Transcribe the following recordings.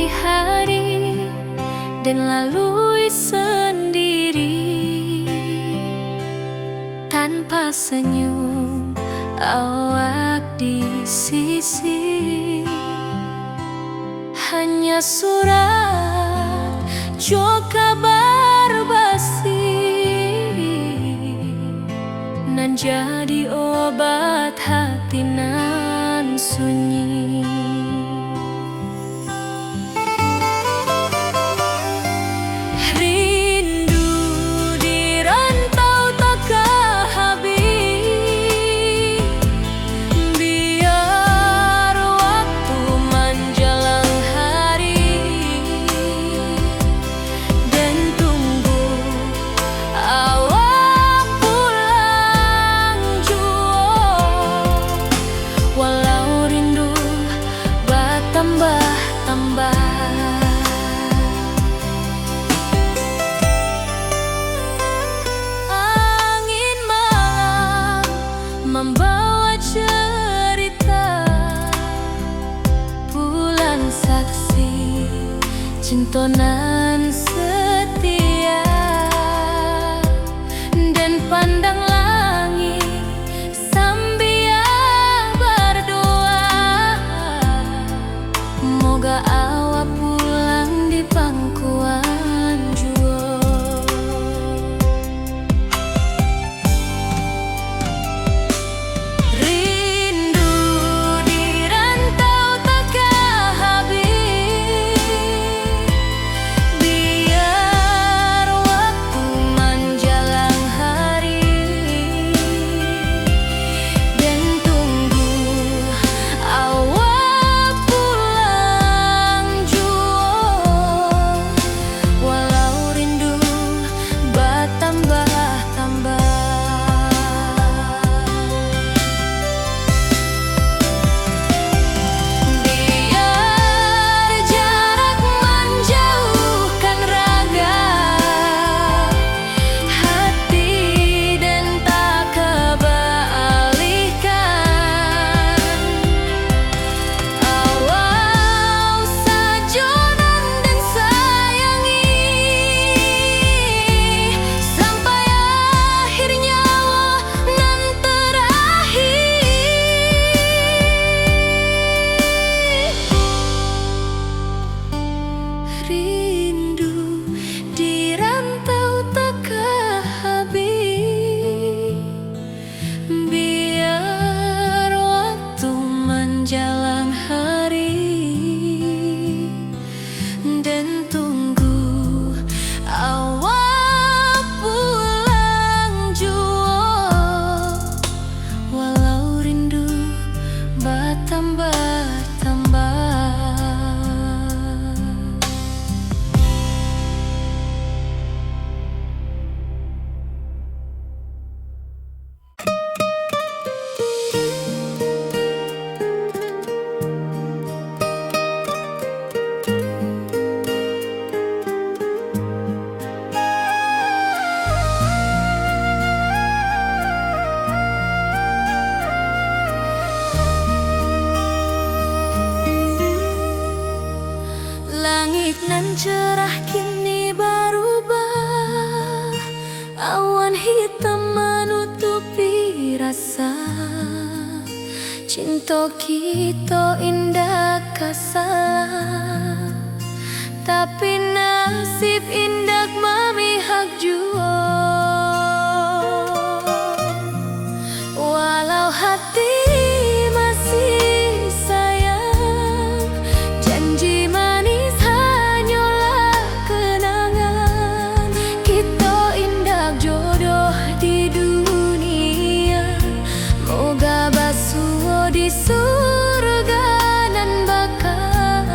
hari-hari dan lalui sendiri tanpa senyum awak di sisi. Hanya surat jo kabar basi nan jadi obat hati nan sunyi. Rindu di rantau takkan habis, biar waktu menjelang hari dan tunggu awak pulang jua. Walau rindu bertambah-tambah, angin malam membawa cerita, bulan saksi cinta nan setia, dan pandang langit sambil berdoa, moga awak pulang di pangkuan jua. Rindu di rantau takkan habis, biar waktu menjelang hari dan tunggu awak pulang jua. Walau rindu bertambah-tambah, biar jarak menjauhkan raga hati dan tak kebalihkan. Awal sajonan dan sayangi sampai akhir nyawa nan terakhir. Rindu di rantau takkan habis, biar waktu menjelang hari dan tunggu awak pulang jua. Walau rindu bertambah-tambah. Langit nan cerah kini berubah, awan hitam menutupi rasa. Cinta kita indah kasalah, tapi nasib indah memihak jua. Walau hati masih sayang, janji manis hanyalah kenangan. Kita indah jodoh di dunia, moga basuh di surga nan bakal.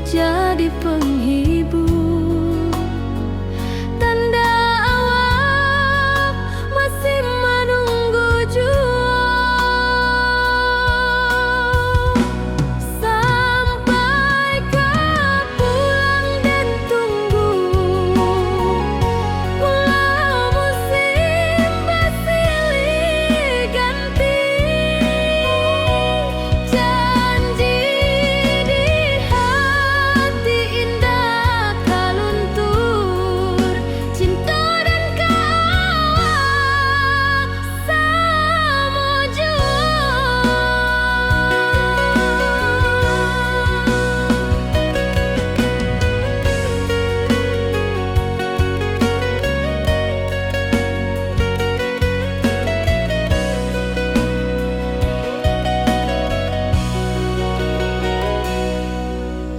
jadi penghibur. Tanda awal masih menunggu jua, sampai kau pulang dan tunggu. Walau musim bersilih ganti, janji di hati indah kau luntur. Cinta dan kawal sama jua.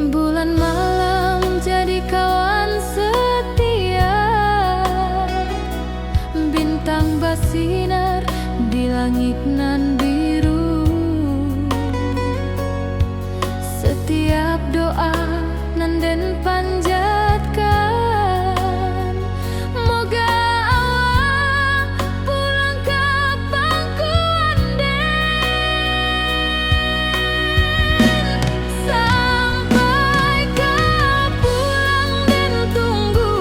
Bulan malam jadi kawan setia, bintang bersinar di langit nan biru. Setiap doa nan den panjatkan, moga awak pulang kapan ku anden. Sampai kau pulang dan tunggu,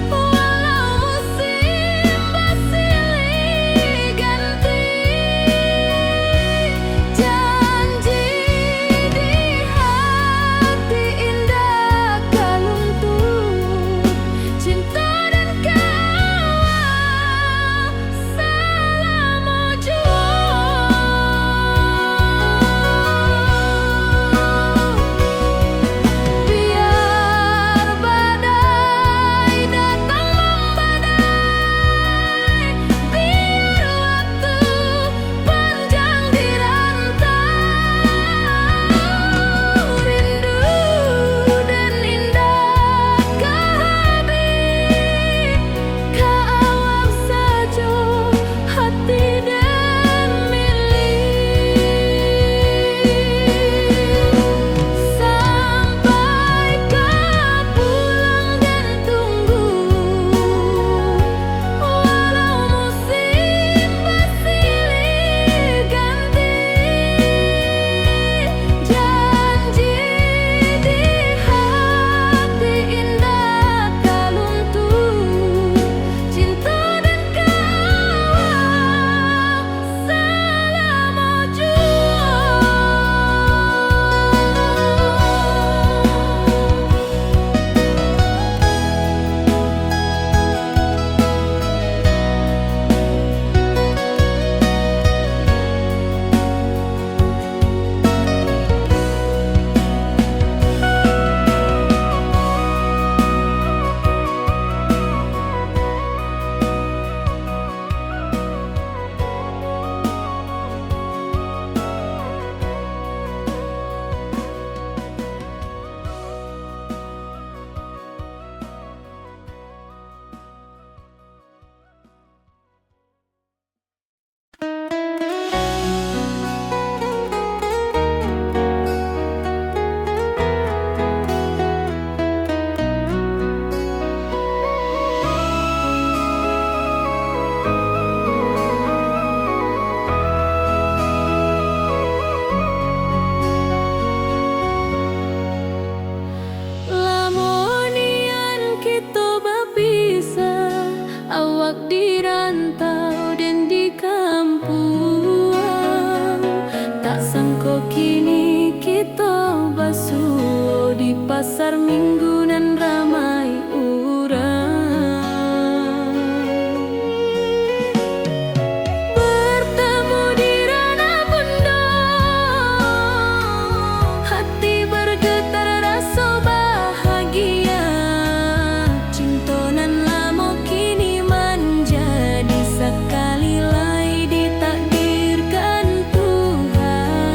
walau musim bersilih ganti, janji di hati indah kau luntur. Cinta dan kawal selama jua. Biar badai datang membadai, biar waktu panjang dirantau, rindu dan indah kehabis, kau saja hati dan milik. Sampai kau pulang dan tunggu, walau musim bersilih ganti, janji di hati indah kau luntur. Cinta dan kawal selama jua. Lamonian kita berpisah, awak dirantau dan di kampung. Tak sangka kini kita basuh di pasar minggu nan ramai urang. Bertemu di ranah bunda, hati bergetar rasa bahagia. Cinta nan lama kini menjadi sekali lai ditakdirkan Tuhan.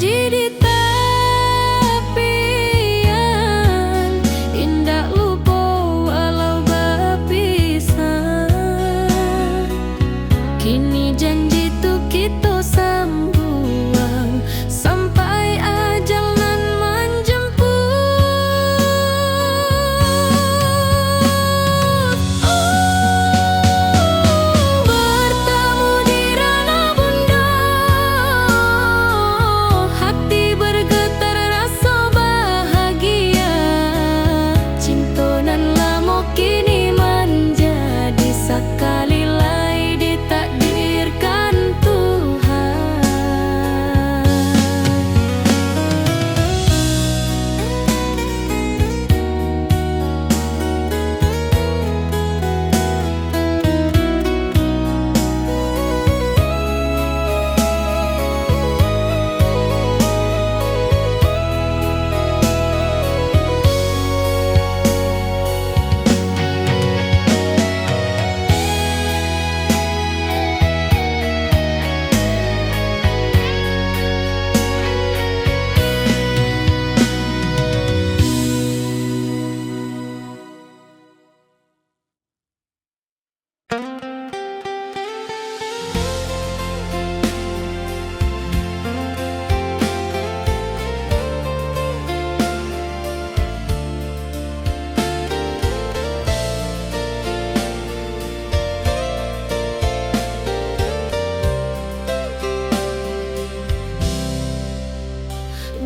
janji di tepian, indah lupa walau berpisah. Kini janji tu kita sambuang sampai ajal nan menjemput. Bertemu di ranah bunda, hati bergetar rasa bahagia. Cinta nan lama kini menjadi sekali lai ditakdirkan Tuhan.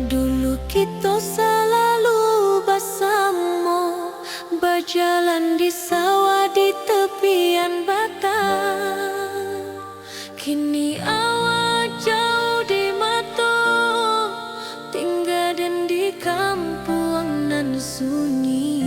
Dulu kita selalu bersama, berjalan di sawah di tepian batang. Kini awak jauh di mata, tinggal dan di kampung nan sunyi.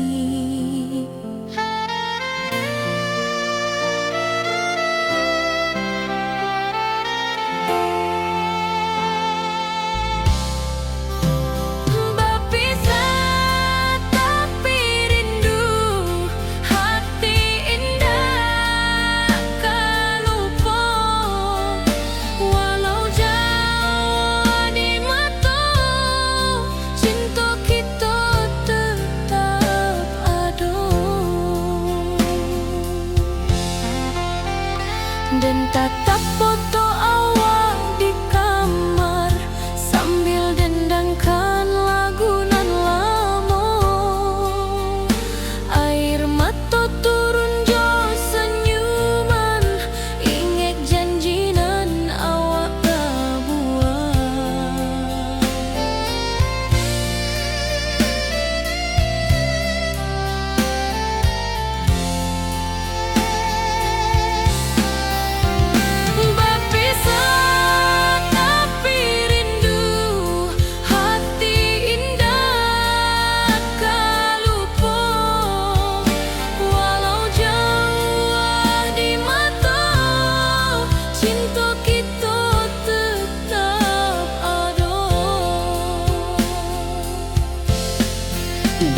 Berpisah tapi rindu, hati indah kan lupa. Walau jauh di mata, cinta kita tetap ada. Dan tatap foto awak di kamar sambil dendangkan lagu nan lama. Air mata turun jo senyuman, ingat janji nan awak buat. Berpisah tapi rindu, hati indah kan lupa. Walau jauh di mata, cinta kita tetap ada.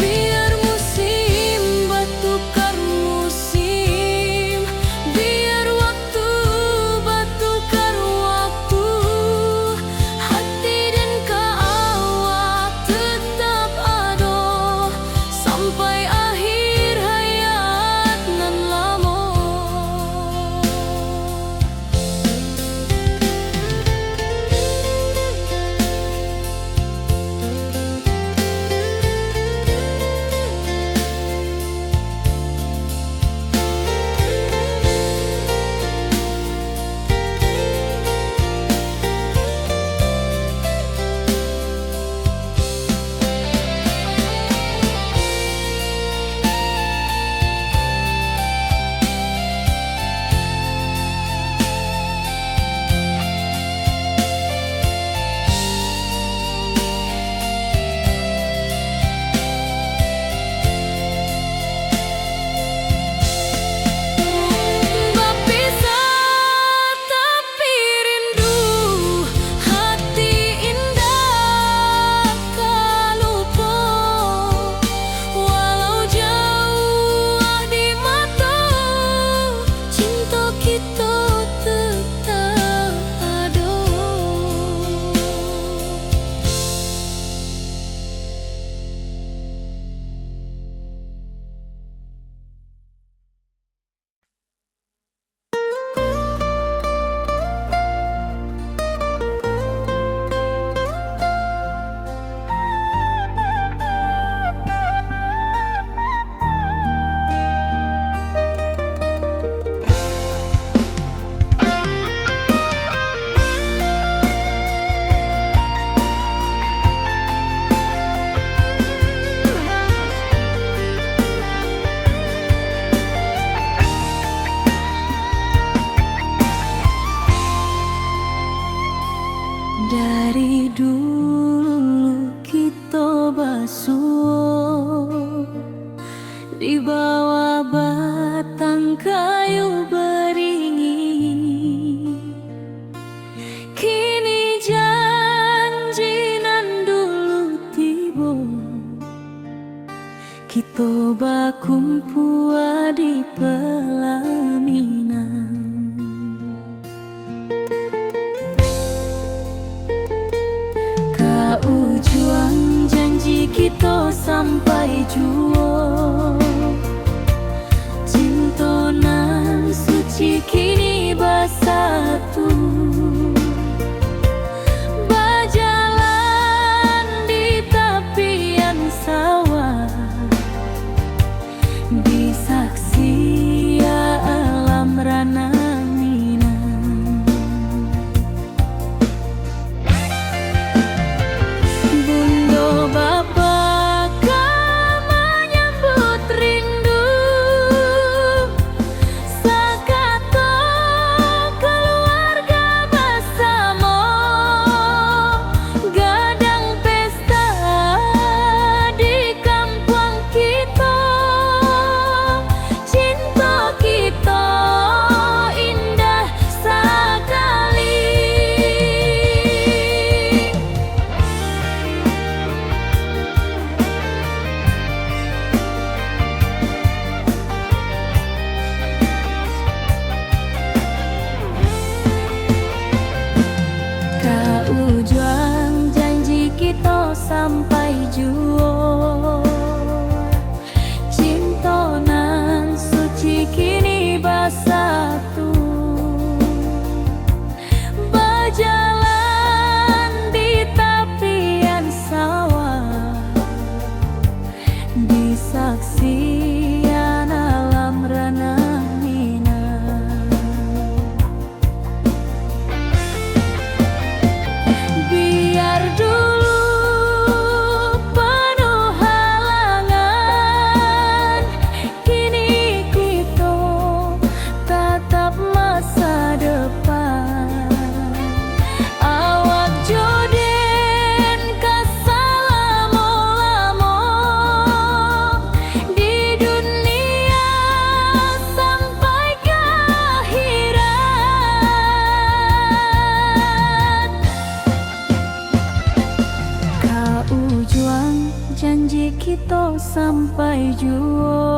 Biar musim bertukar musim, biar waktu bertukar waktu, hati dan awak tetap ada sampai akhir hayat nan lama. Toba kumpua di pelaminan, kau juang janji kita sampai juo. Cintonan suci kini bersatu, berjalan di tepian sawah, disaksi alam rana Minang. Bundo Bapa kau menyambut rindu, sakato keluarga bersama, gadang pesta di kampung kita. Cinta kita indah sekali. Kau juang janji kita sampai juo. Cintonan suci kini bersatu, berjalan di tepian sawah, disaksikan alam rana Minang. Biar dulu penuh halangan, kini kita tatap masa depan. Awak joden kesalamo-lamo di dunia sampai ke akhirat. Kau juang janji kita sampai juo.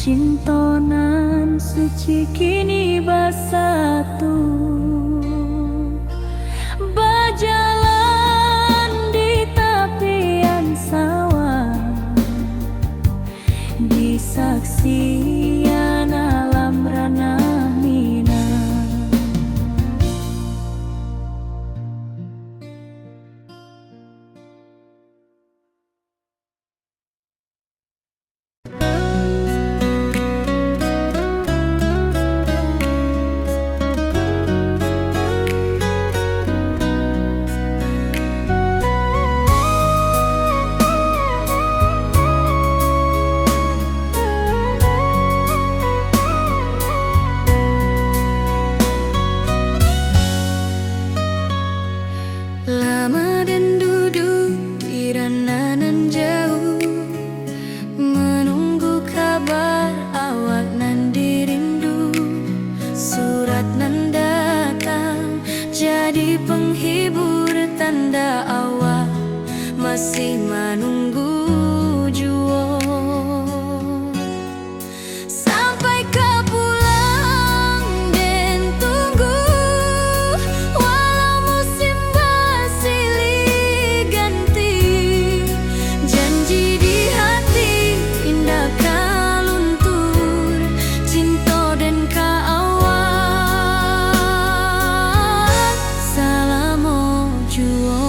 Cintonan suci kini bersatu, berjalan di tepian sawah, disaksikan alam rana Minang. Lama dan duduk di randanan jauh, menunggu kabar awak nan dirindu. Surat nan datang jadi penghibur, tanda awak masih menunggu juo. Sampai kau pulang dan tunggu, walau musim bersilih ganti. Janji di hati indah kau luntur, cinta dan keawak salamo juo.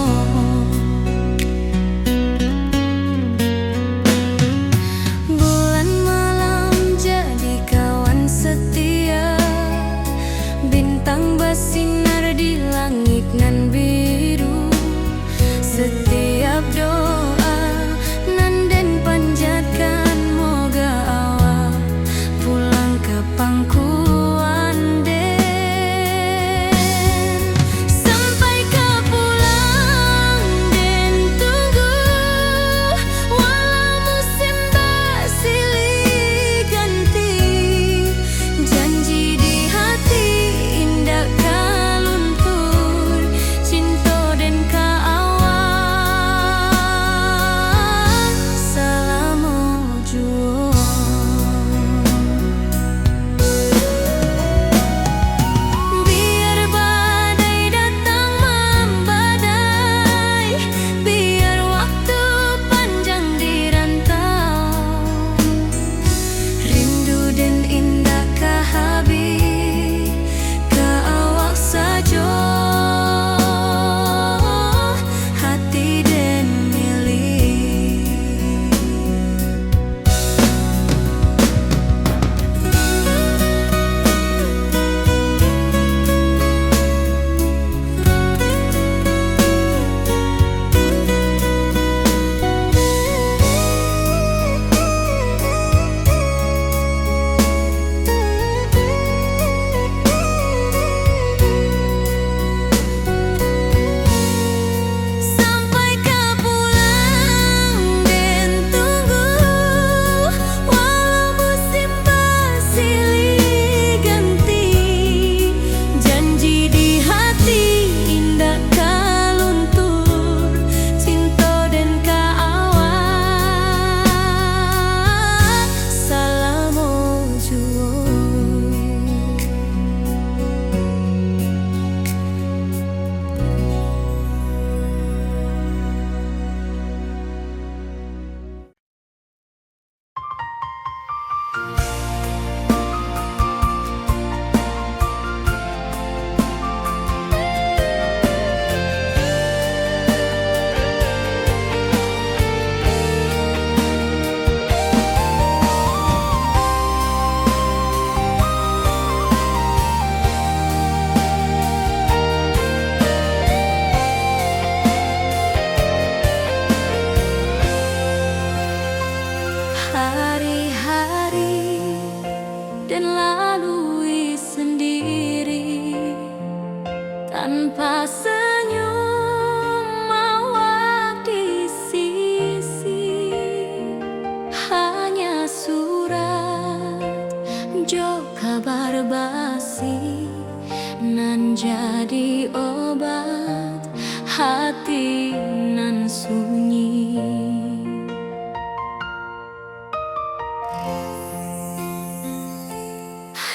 hati nan sunyi.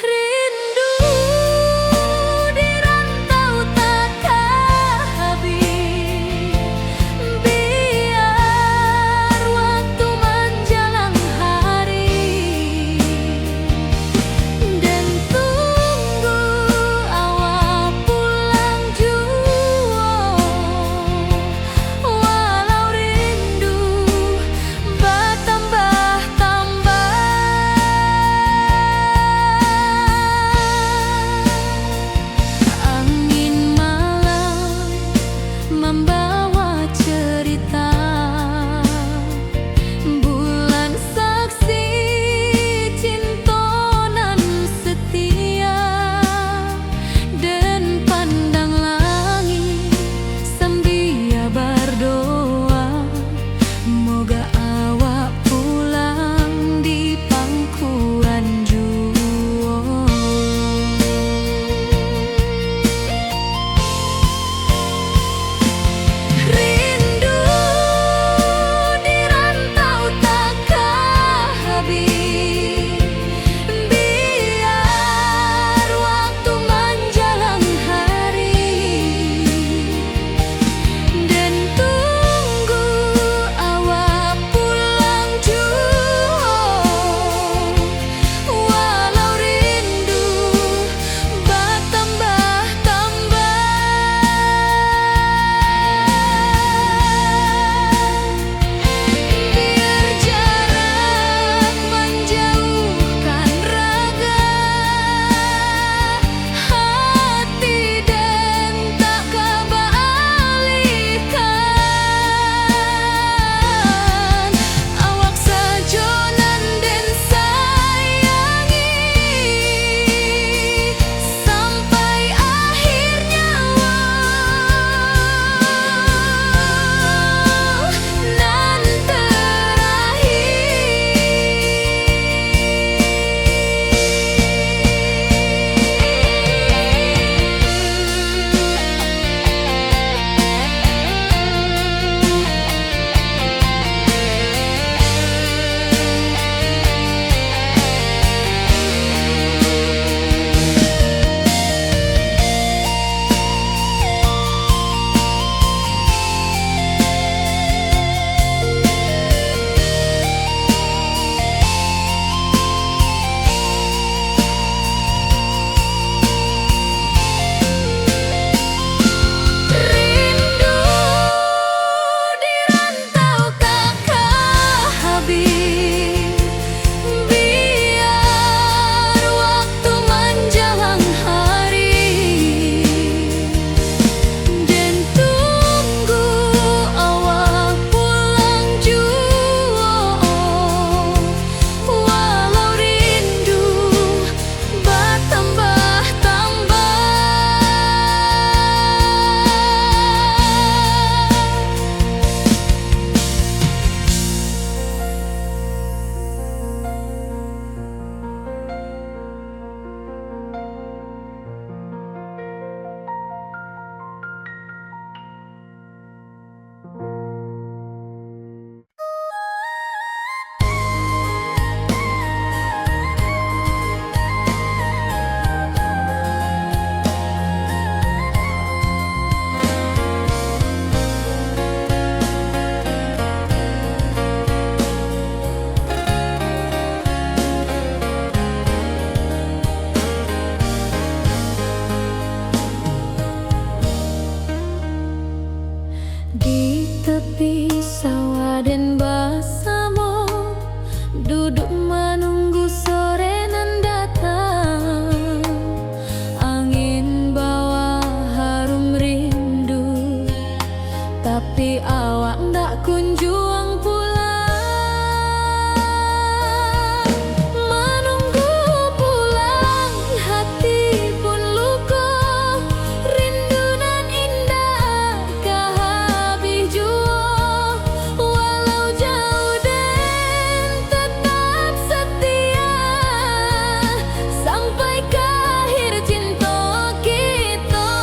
Rindu di rantau takkan habis, biar waktu menjelang hari, dan tunggu awal pulang jua. Walau rindu bertambah-tambah, angin malam membawa cerita, bulan saksi cinta nan setia, dan pandang langit sambil berdoa, moga awak pulang di pangkuan jua. Rindu di rantau takkan habis, biar waktu menjelang hari, dan tunggu awak pulang jua. Walau rindu bertambah-tambah, biar jarak menjauhkan raga hati, dan tak kebalikan. Awak sajonan dan sayangi sampai akhir nyawa, nan rindu di rantau takkan habis, biar waktu menjelang hari, dan tunggu awak pulang jua. Walau rindu bertambah-tambah, di tepi sawah dan bersama duduk menunggu sore nan datang. Angin bawa harum rindu, tapi awak ndak kunjung pulang. Menunggu pulang hati pun luka, rindu nan indah kah habis jua. Walau jauh dan tetap setia, sampai ke akhir cinta kita.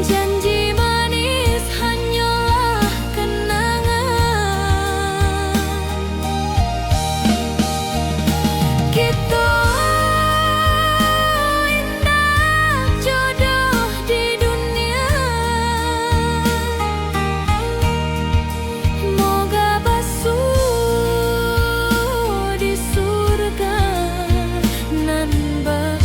Janji manis hanyalah kenangan. Kita indah jodoh di dunia, moga basuh di surga nan bakal.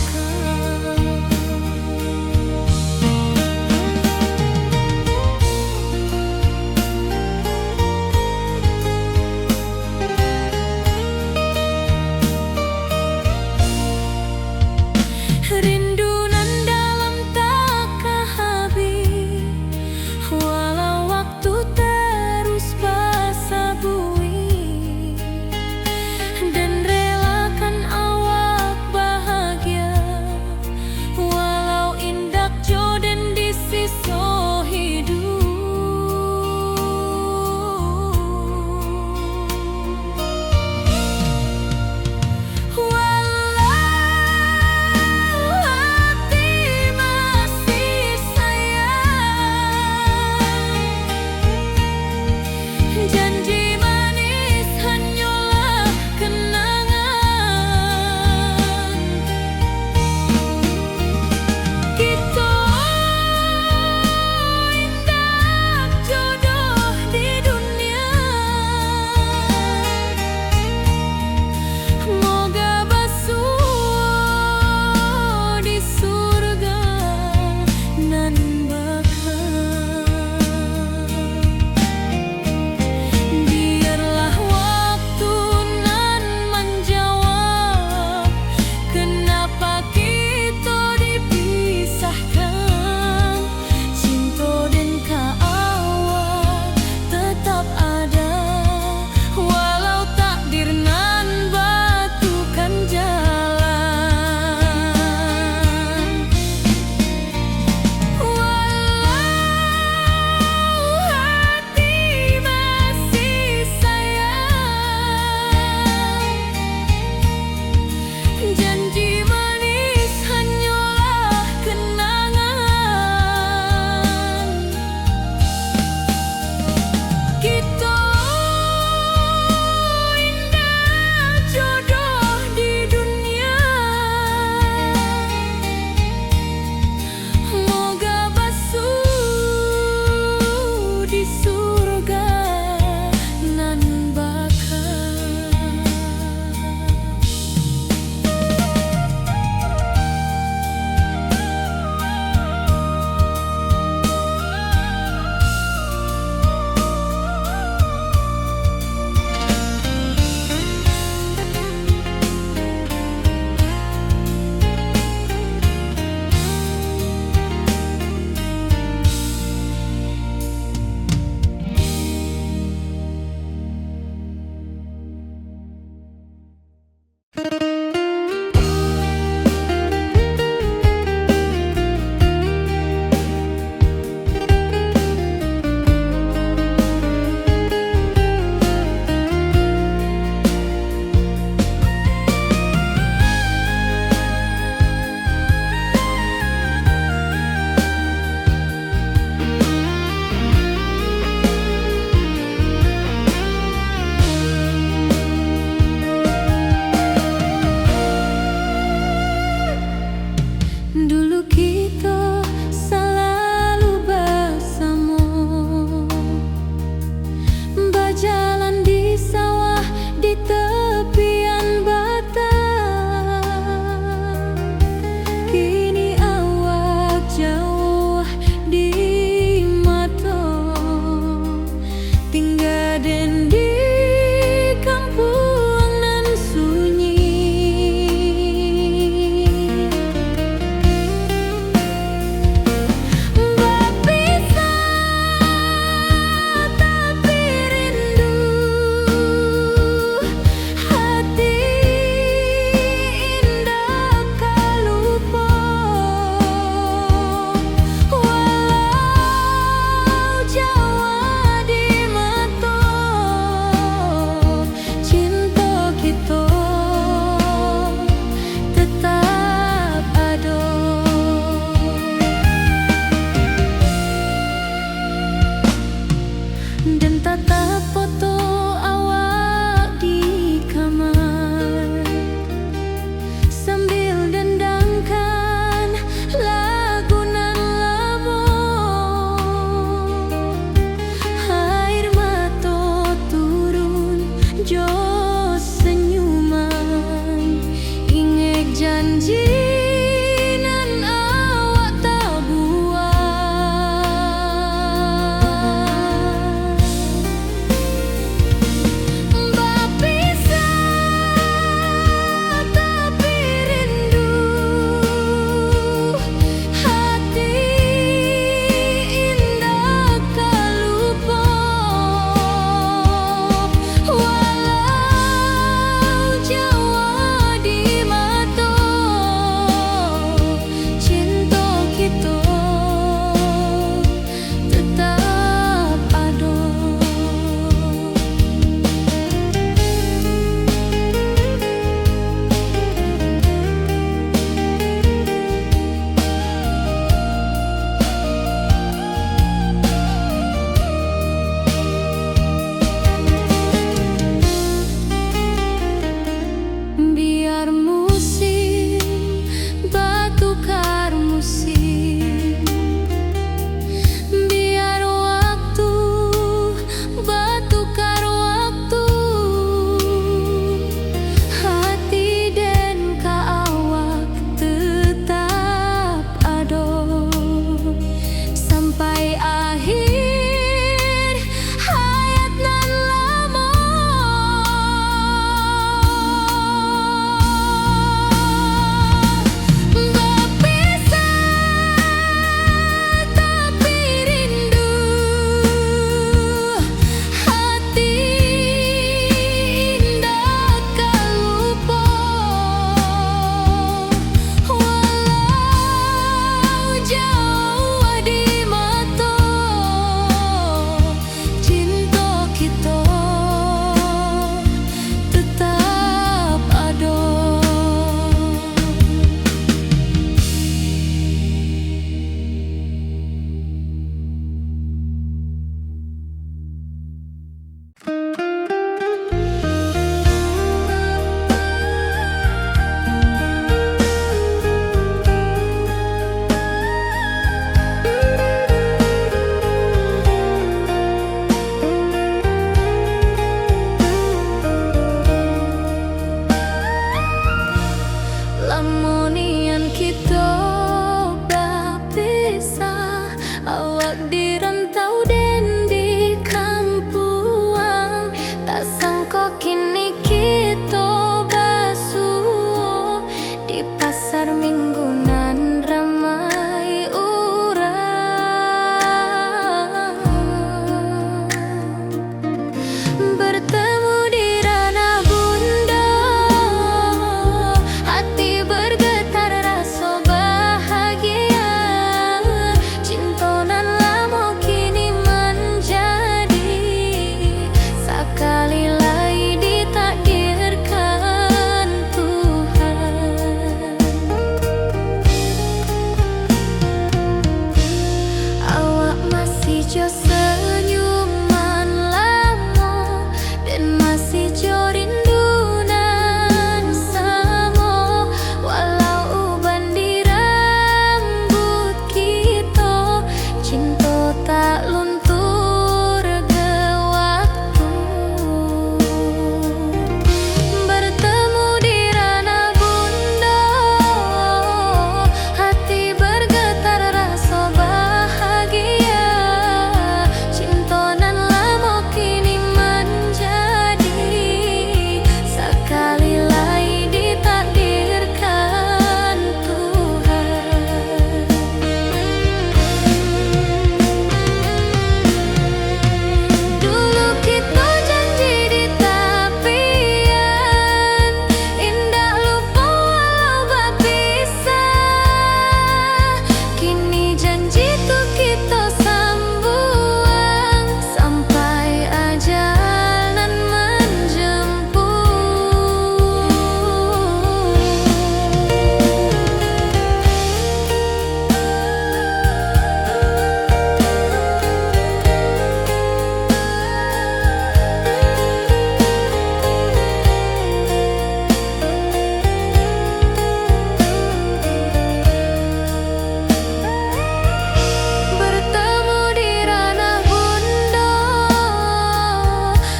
Awak di rantau dan di kampuang, tak sangka kini kita basuh di pasar minggunan ramai orang. Bertemu di ranah bunda, hati bergetar rasa bahagia. Cinta nan lama kini menjadi sekali lagi ditakdirkan Tuhan. Awak masih jo senyuman lama dan masih jo rindunan sama. Walau uban di rambut kita, cinta tak luntur ke waktu. Bertemu di ranah bunda, hati bergetar rasa bahagia. Cinta nan lama kini menjadi sekali lagi ditakdirkan Tuhan. Dulu kita janji di tepian, indah lupa walau berpisah. Kini janji tuh kita sambuang sampai ajal nan bertemu di ranah bunda,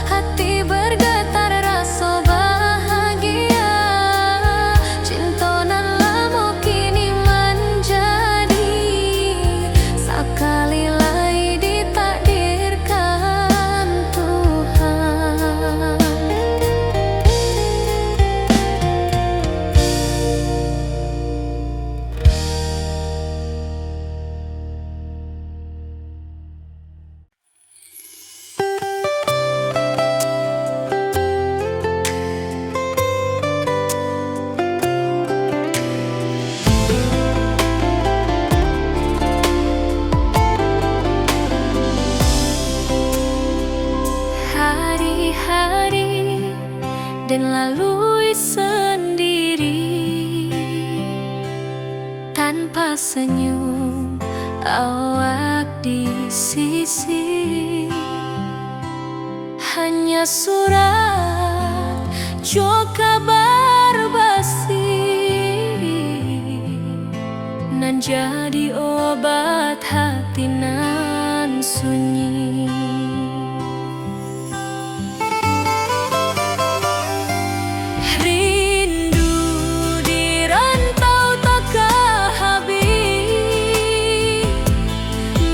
hati bergetar rasa bahagia. Cinta nan lama kini menjadi sekali lagi ditakdirkan Tuhan. Hari-hari dan lalui sendiri tanpa senyum awak di sisi. Hanya surat jo kabar basi nan jadi obat hati nan sunyi. Rindu di rantau takkan habis,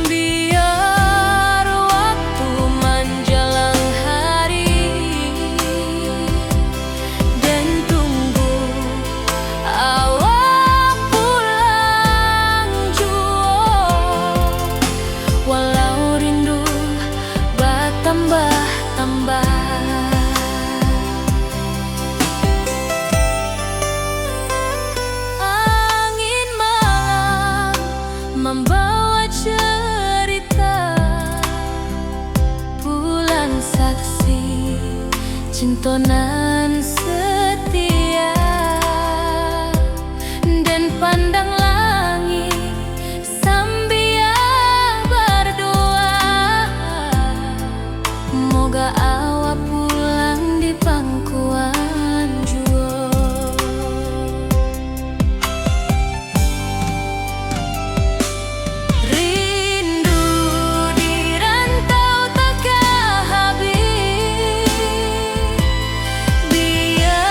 biar waktu menjelang hari dan tunggu awak pulang jua. Walau rindu bertambah-tambah, angin malam membawa cerita, bulan saksi cinta nan setia. Dan pandang langit sambil berdoa, moga awak pulang di pangkuan jua. Rindu di rantau takkan habis, biar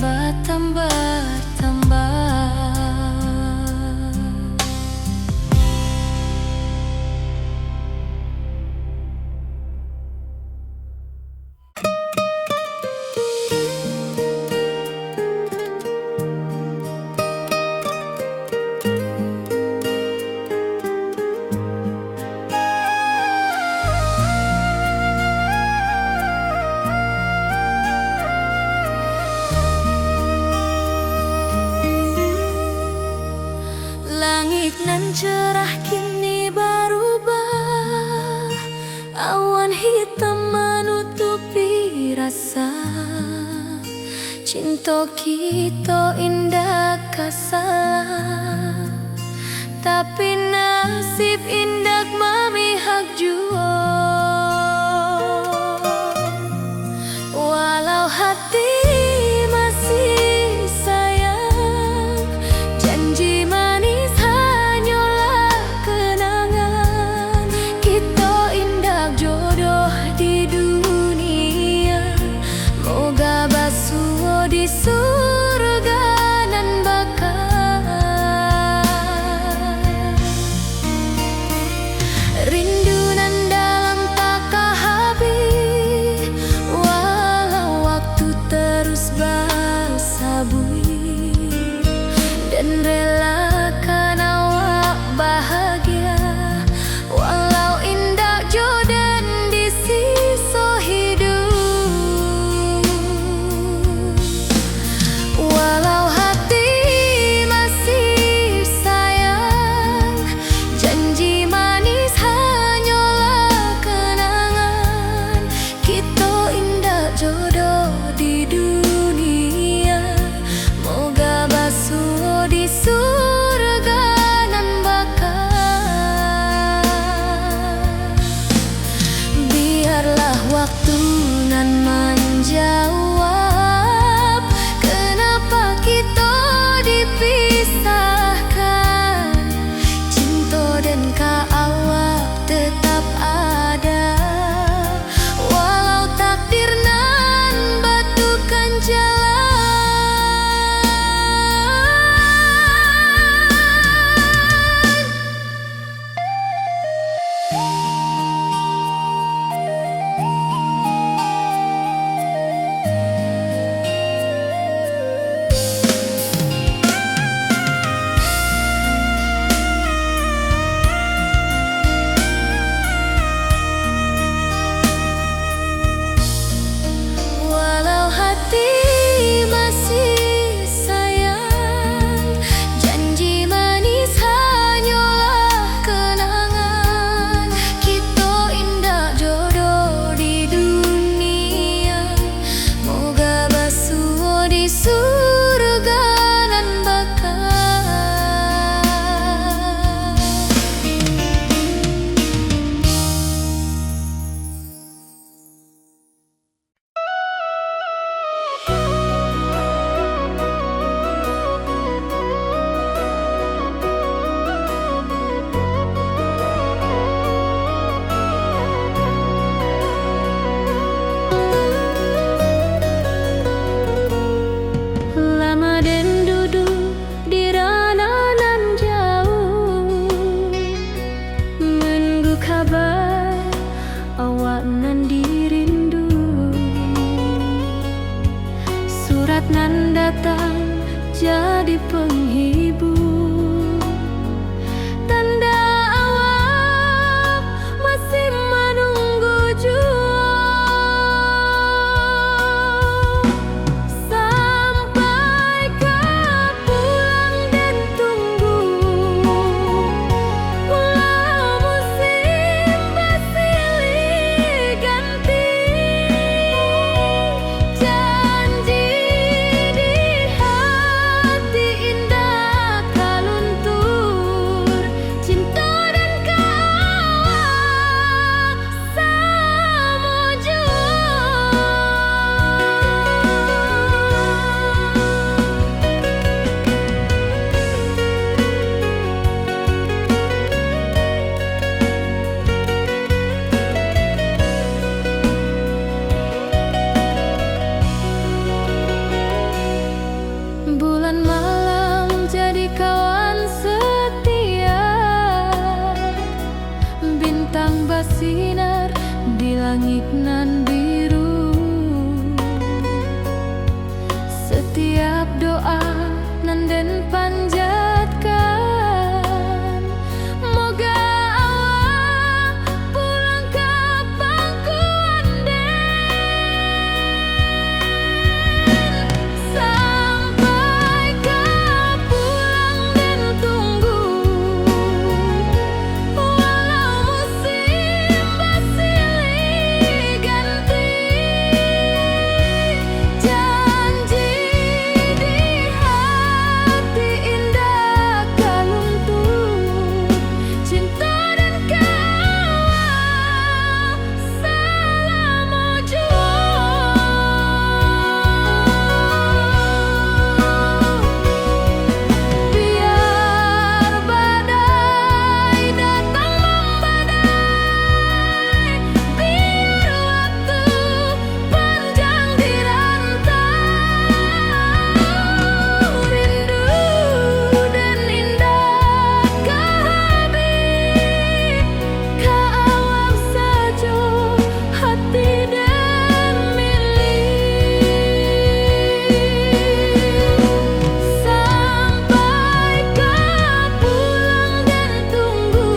bertambah-tambah. Langit nan cerah kini berubah, awan hitam menutupi rasa. Cinta kita indah kasar, tapi nasib indah memihak jua. Walau hati masih sayang, janji manis hanyalah kenangan. Kita indah jodoh di dunia, moga basuh di surga nan bakal. Rindu nan dalam tak habis, walau waktu terus bersabui, dan relakan awak bahagia, walau indah jodan di sisa hidup. Walau hati masih sayang, janji manis hanyalah kenangan. Kita indah jodoh di dunia, moga basuh di surga nan bakal. Biarlah waktu nan menjawab, kenapa kita dipisahkan. Cinta dan awak tetap ada, walau takdir nan batukan jalan. Walau hati masih sayang, janji manis hanyalah kenangan. Kita indah jodoh di dunia, moga basuh di surga nan bakal. Lama dan duduk di ranah nan jauh, menunggu kabar awak nan dirindu. Surat nan datang jadi penghibur, tanda awak masih menunggu jua. Sampai kau pulang dan tunggu, walau musim bersilih ganti. Janji di hati indah doa nan den panjatkan, moga awak pulang ke pangkuan sampai ke pulang dan tunggu, walau musim bersilih ganti, janji di hati indah kaluntung, cinta dan kawal selama biar badai datang membadai, biar waktu panjang dirantau, rindu dan indah kehabis, kawal saja hati dan milik, sampai ke pulang dan tunggu,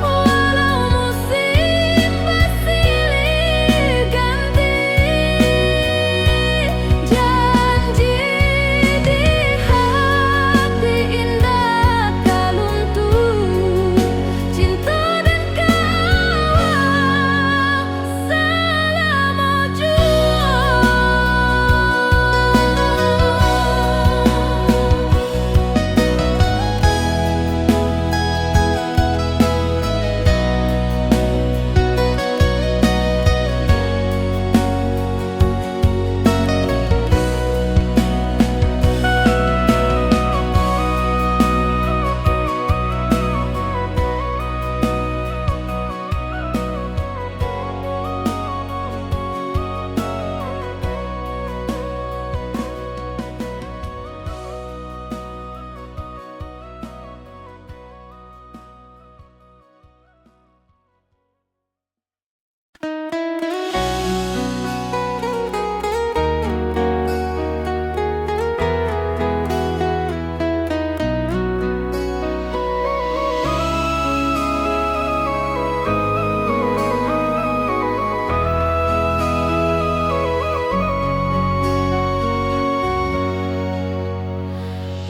walau musim bersilih ganti, janji di hati indah kaluntung, cinta dan kawal selama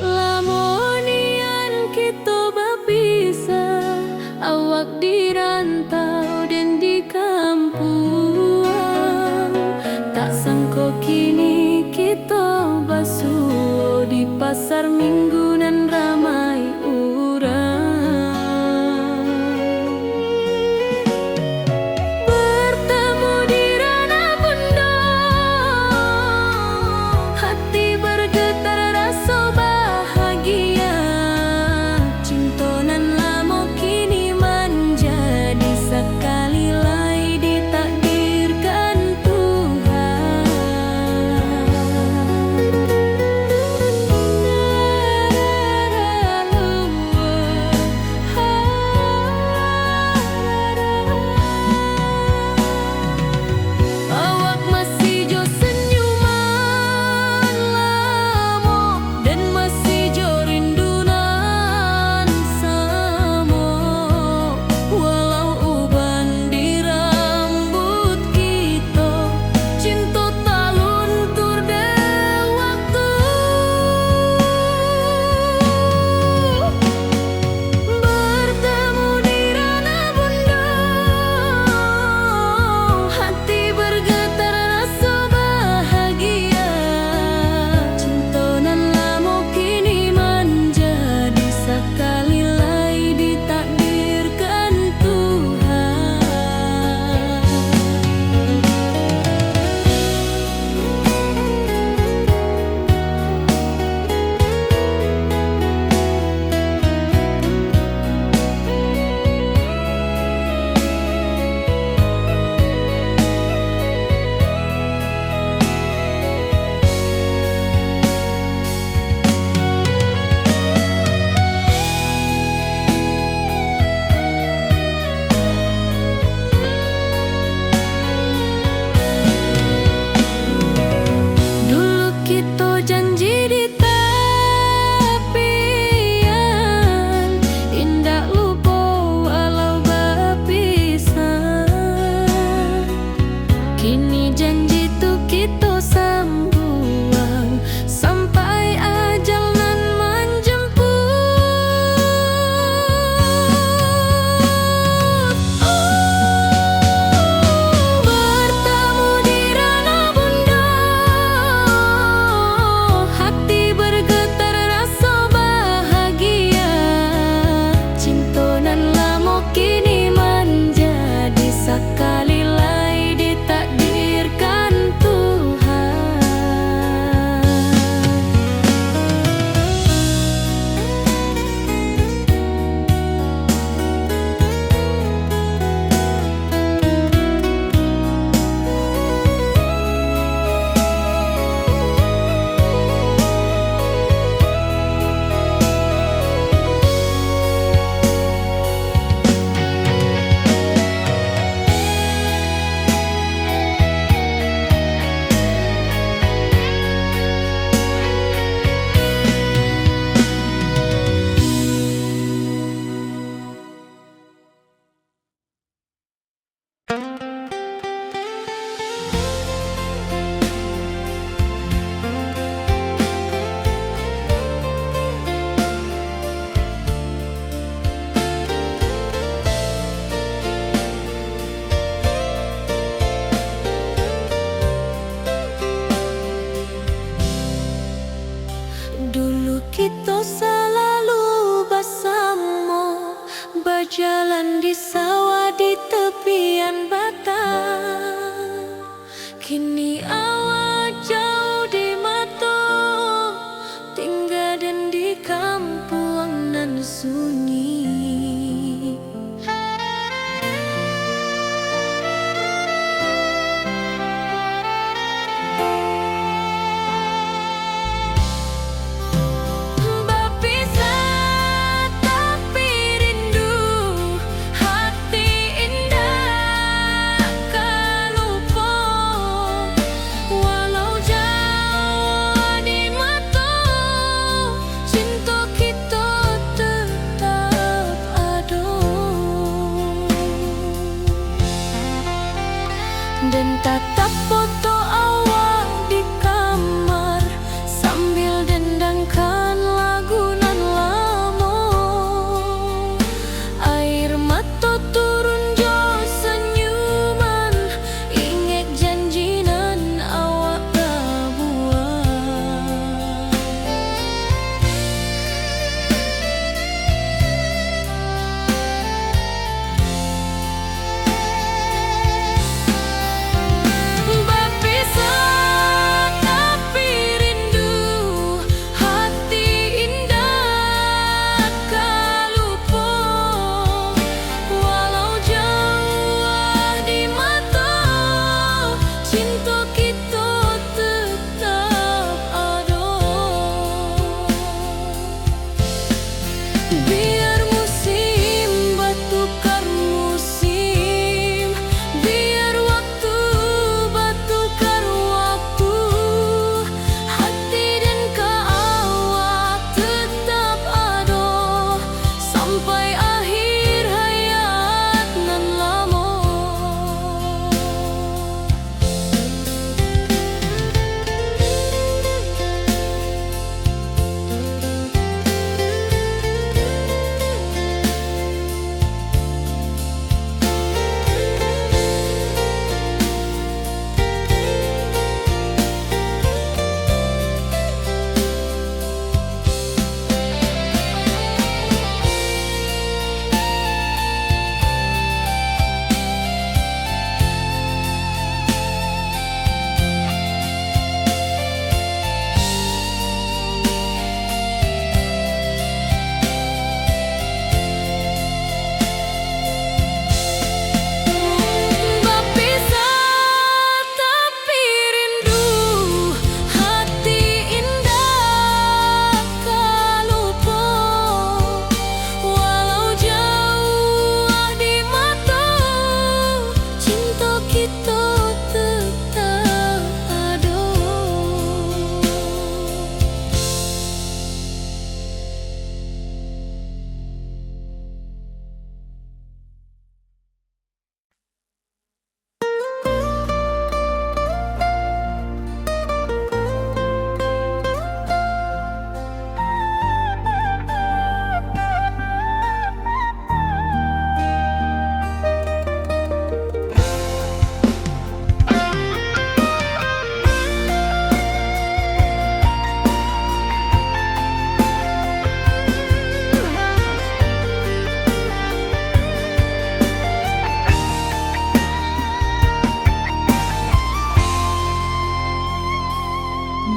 lamonian kita berpisah, awak di rantau dan di kampuang, tak sangko kini kita basuh di pasar minggu nan ramai urang, bertemu di ranah bunda, hati bergetar rasa bahagia, cinta nan lama kini menjadi sekali lagi ditakdirkan Tuhan.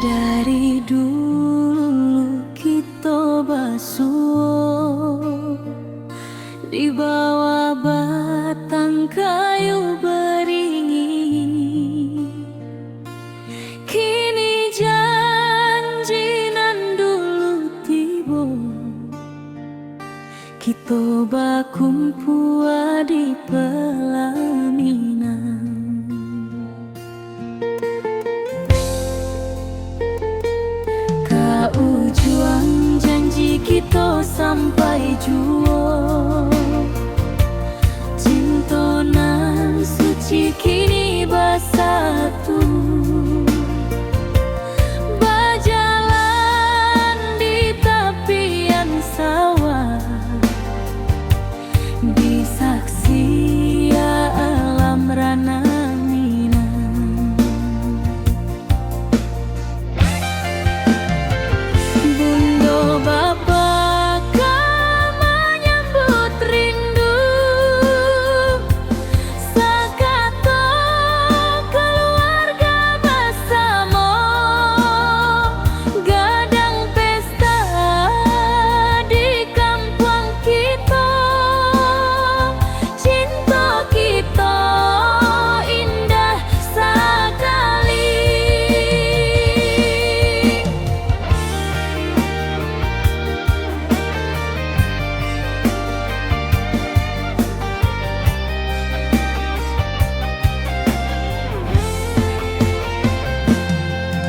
Dari dulu kita basuh di bawah batang kayu beringin. Kini janji nan dulu tiba, kita bakumpul di pelaminan. Kau juang janji kita sampai jua, cinta nan suci kini bersatu. Berjalan di tepian sawah, di saksi alam rana Minang. Bunda bapa kau menyambut rindu, sekata keluarga bersama, gadang pesta di kampung kita. Cinta kita indah sekali.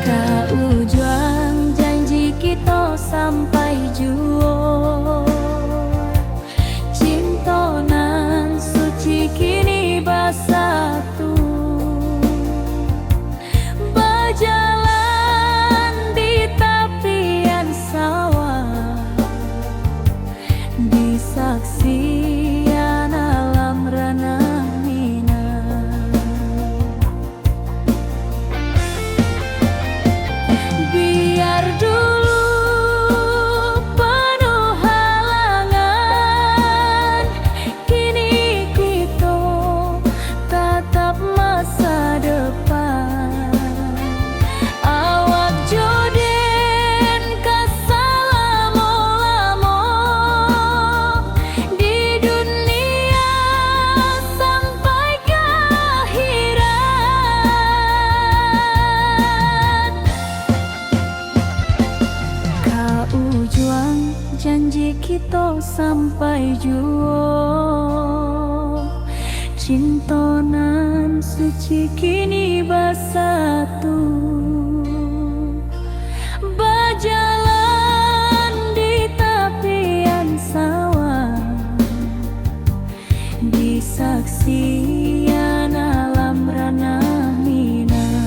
Kau juang janji kita sampai jua, cinta nan suci kini bersatu. Berjalan di tepian sawah, di saksian alam rana Minang. Biar dulu penuh halangan, kini kita tatap masa depan. Awak joden kesalamo-lamo di dunia sampai ke akhirat. Kau juang janji kita sampai jua, cinta nan suci kini bersatu. Berjalan di tepian sawah, di saksian alam rana Minang.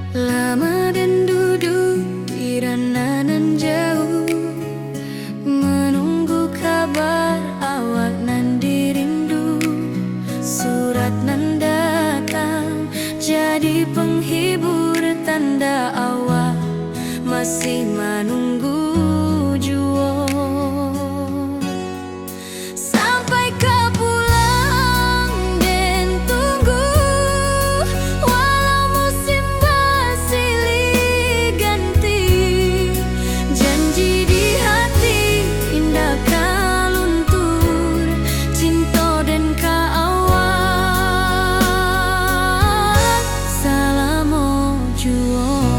Lama dan duduk di ranah jauh, menunggu kabar awak nan dirindu. Surat nan datang jadi penghibur, tanda awak masih menunggu jua. Sampai kau pulang dan tunggu, walau musim bersilih ganti. Janji di hati indah kau luntur, cinta dan keawak salamo jua.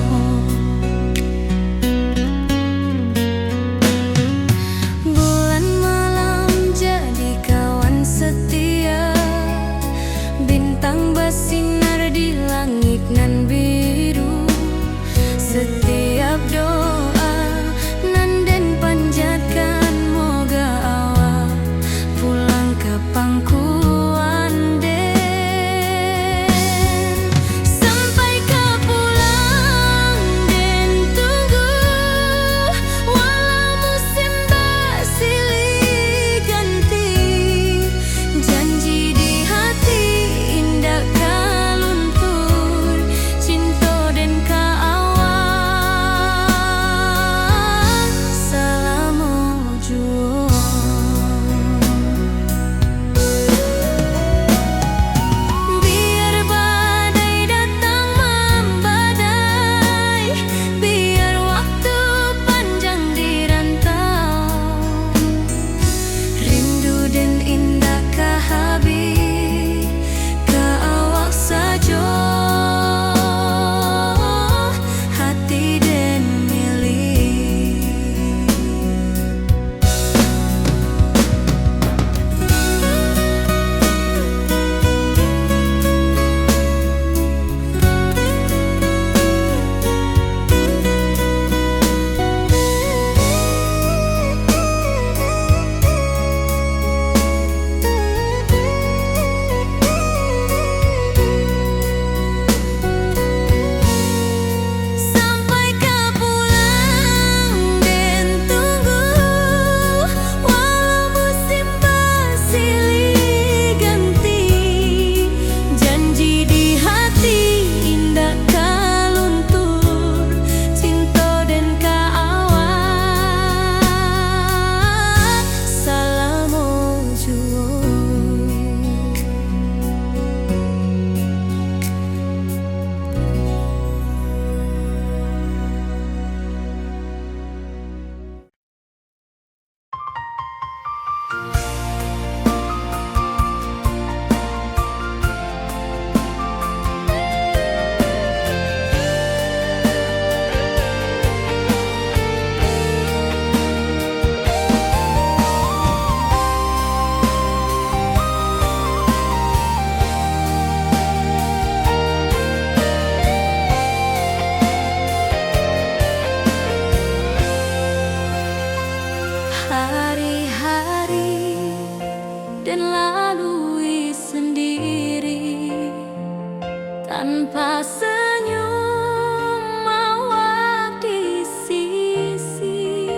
tanpa senyum mawar di sisi,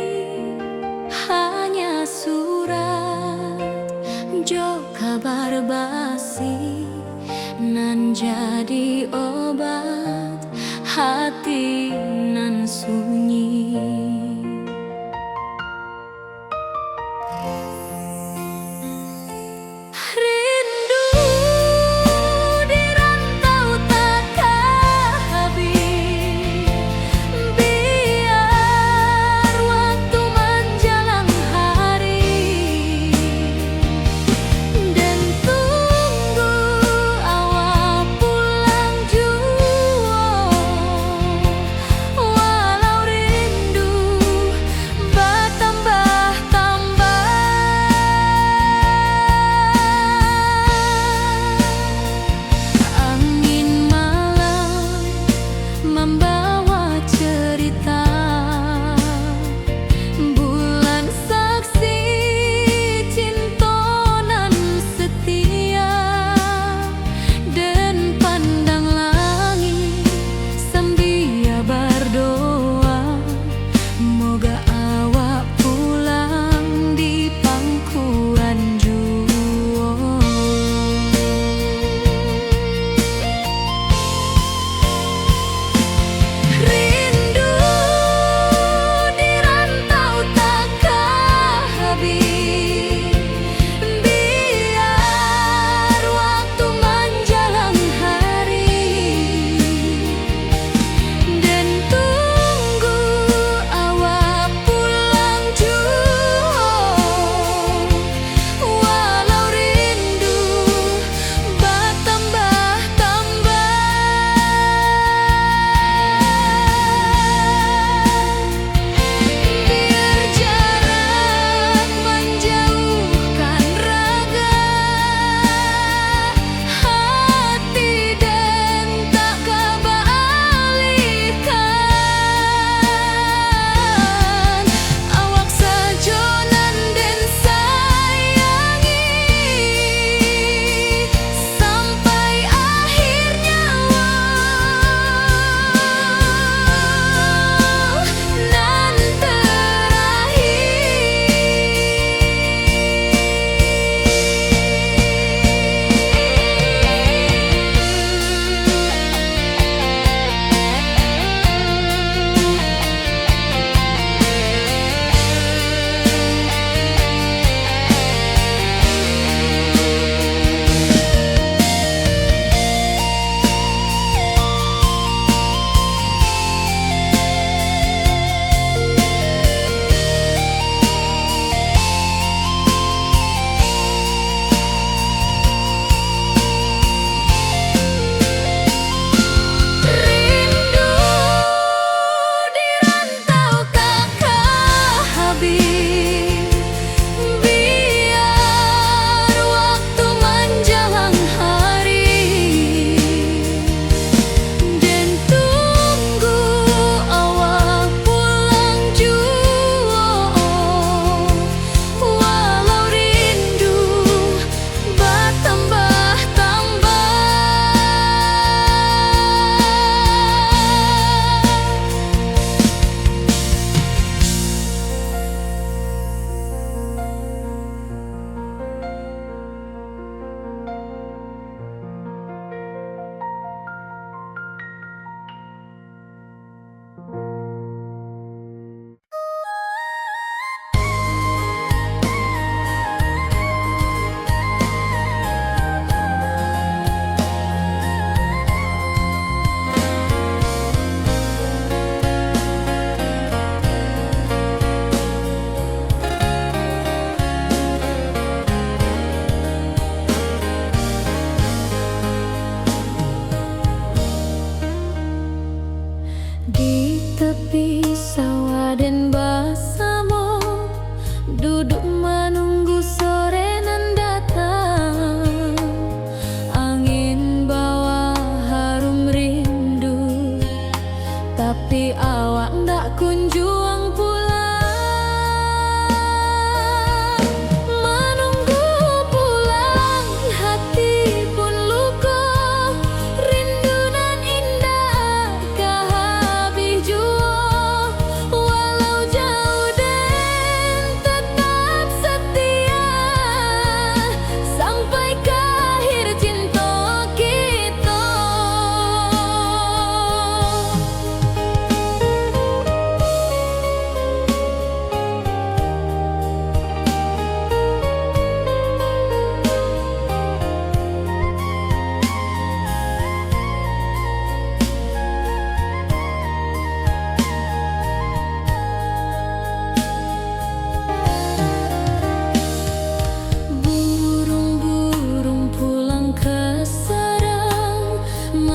hanya surat jo kabar basi nan jadi obat hati nan sunyi.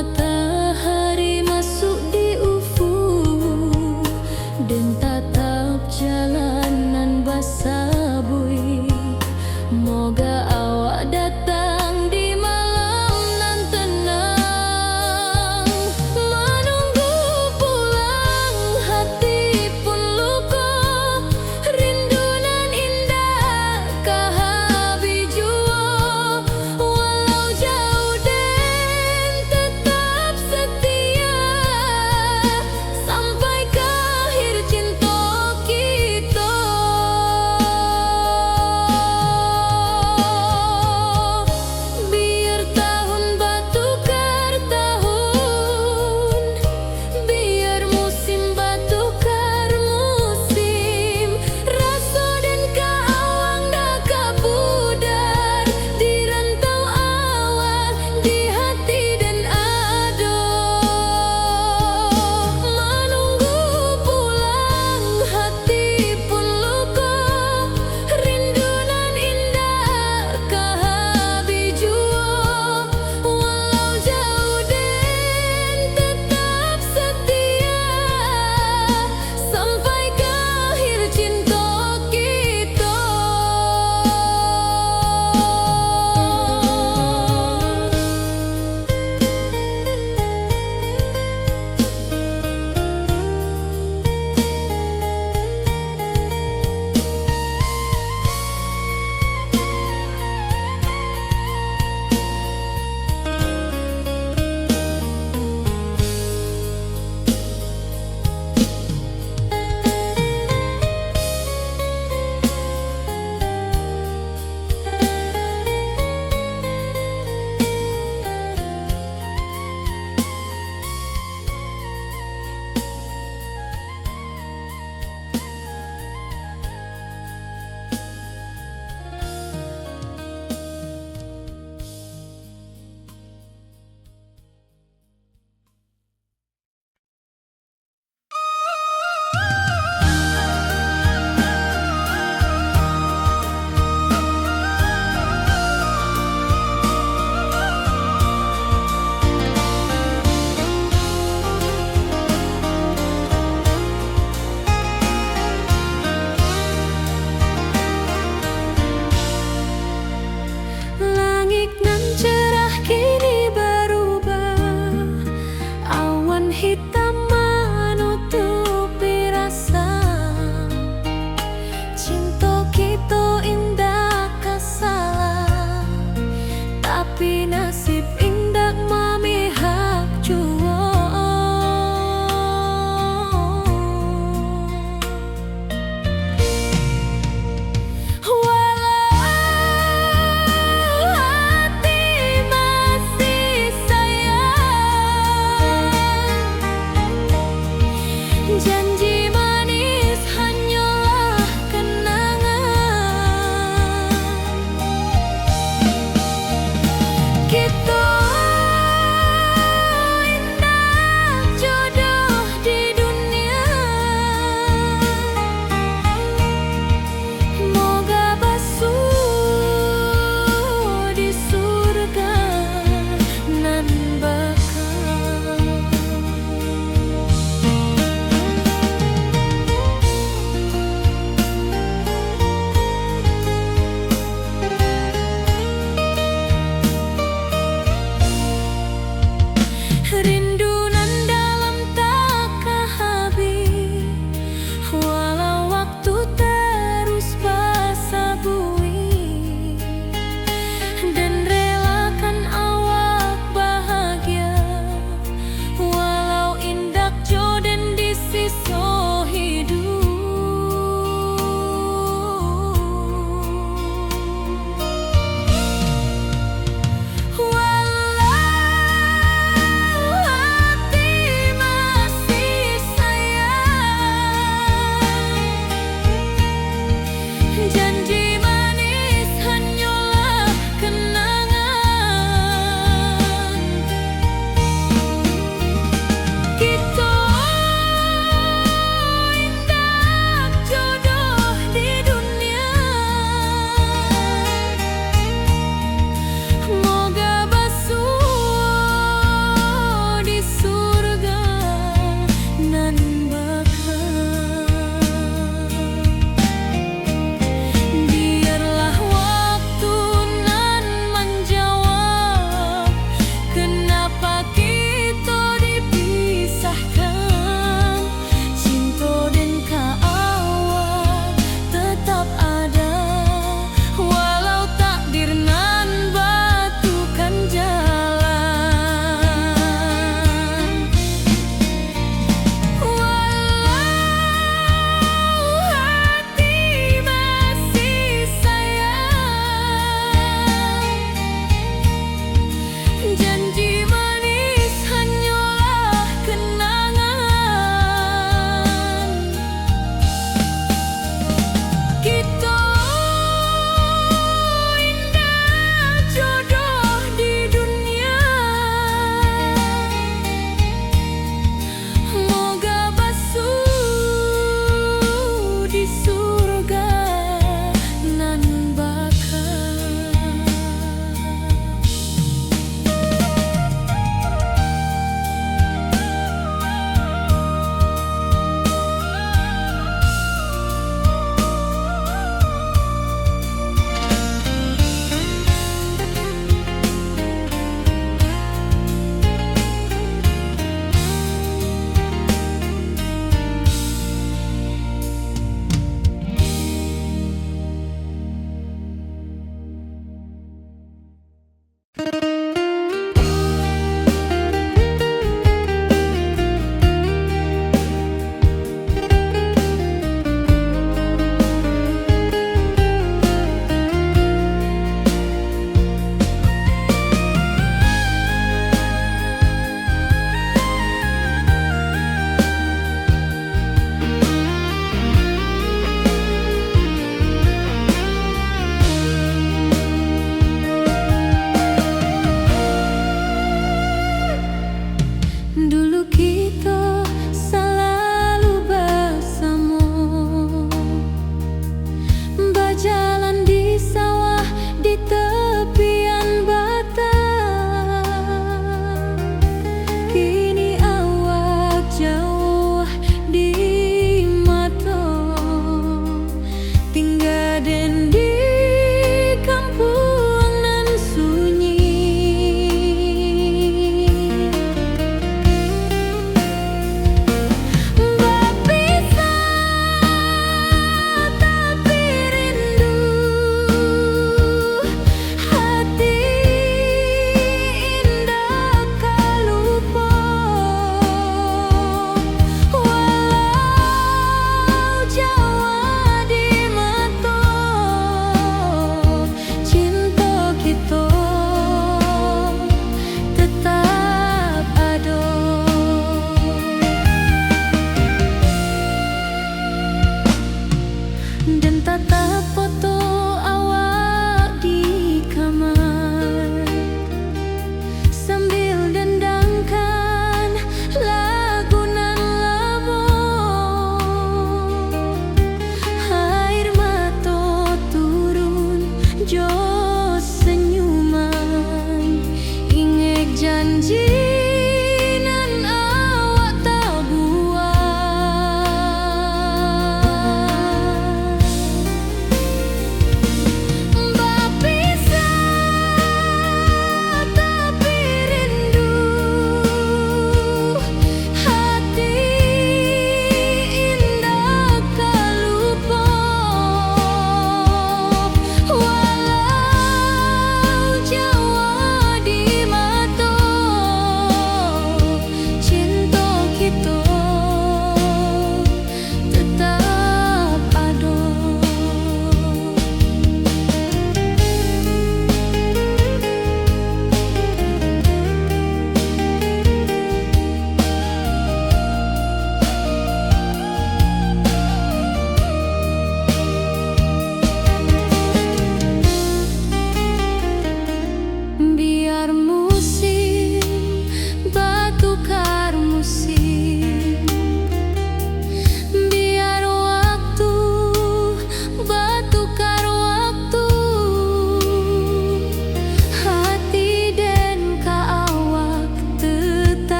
matahari masuk di ufuk dan tatap jalanan basah bui. Moga awak datang di malam nan tenang. Menunggu pulang hati pun luka, rindu nan indah kahabi jua. Walau jauh dan tetap setia sampai ke akhir cinta kita. Biar tahun batukar tahun, biar musim batukar musim, rasa dan kaawang dah kabudar di rantau awak, di hati dan ado. Menunggu pulang hati pun luka, rindu nan indah kahabi jua. Walau jauh dan tetap setia sampai ke akhir cinta kita. Langit nan cerah kini berubah, awan hitam menutupi rasa. Cinta kita indah kasalah, tapi nasib indah memihak jua. Hati masih sayang, janji manis hanyalah kenangan. Kita indah jodoh di dunia, moga basuh di surga nan bakal. Rindu nan dalam tak habis, walau waktu terus basa bui, dan relakan awak bahagia walau indak jodoh di sisa hidup. Walau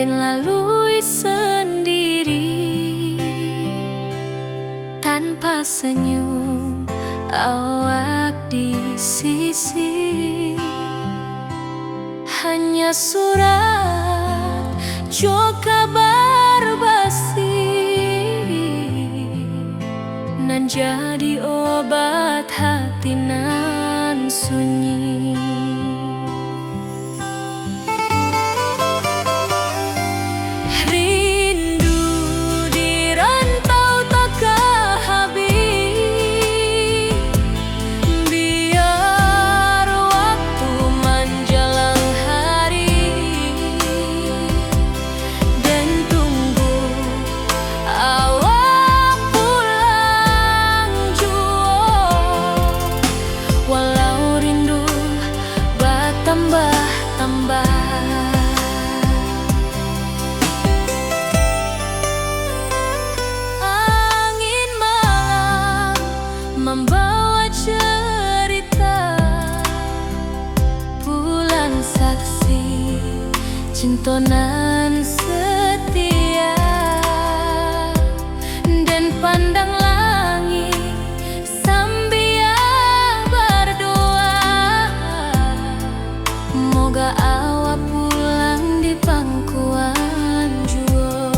lain lalui sendiri. Tanpa senyum awak di sisi, hanya surat jo kabar basi, nan jadi obat hati nan sunyi. Angin malam membawa cerita, bulan saksi cintonan setia, dan pandang langit sambil berdoa, moga awak pulang di pangkuan jua.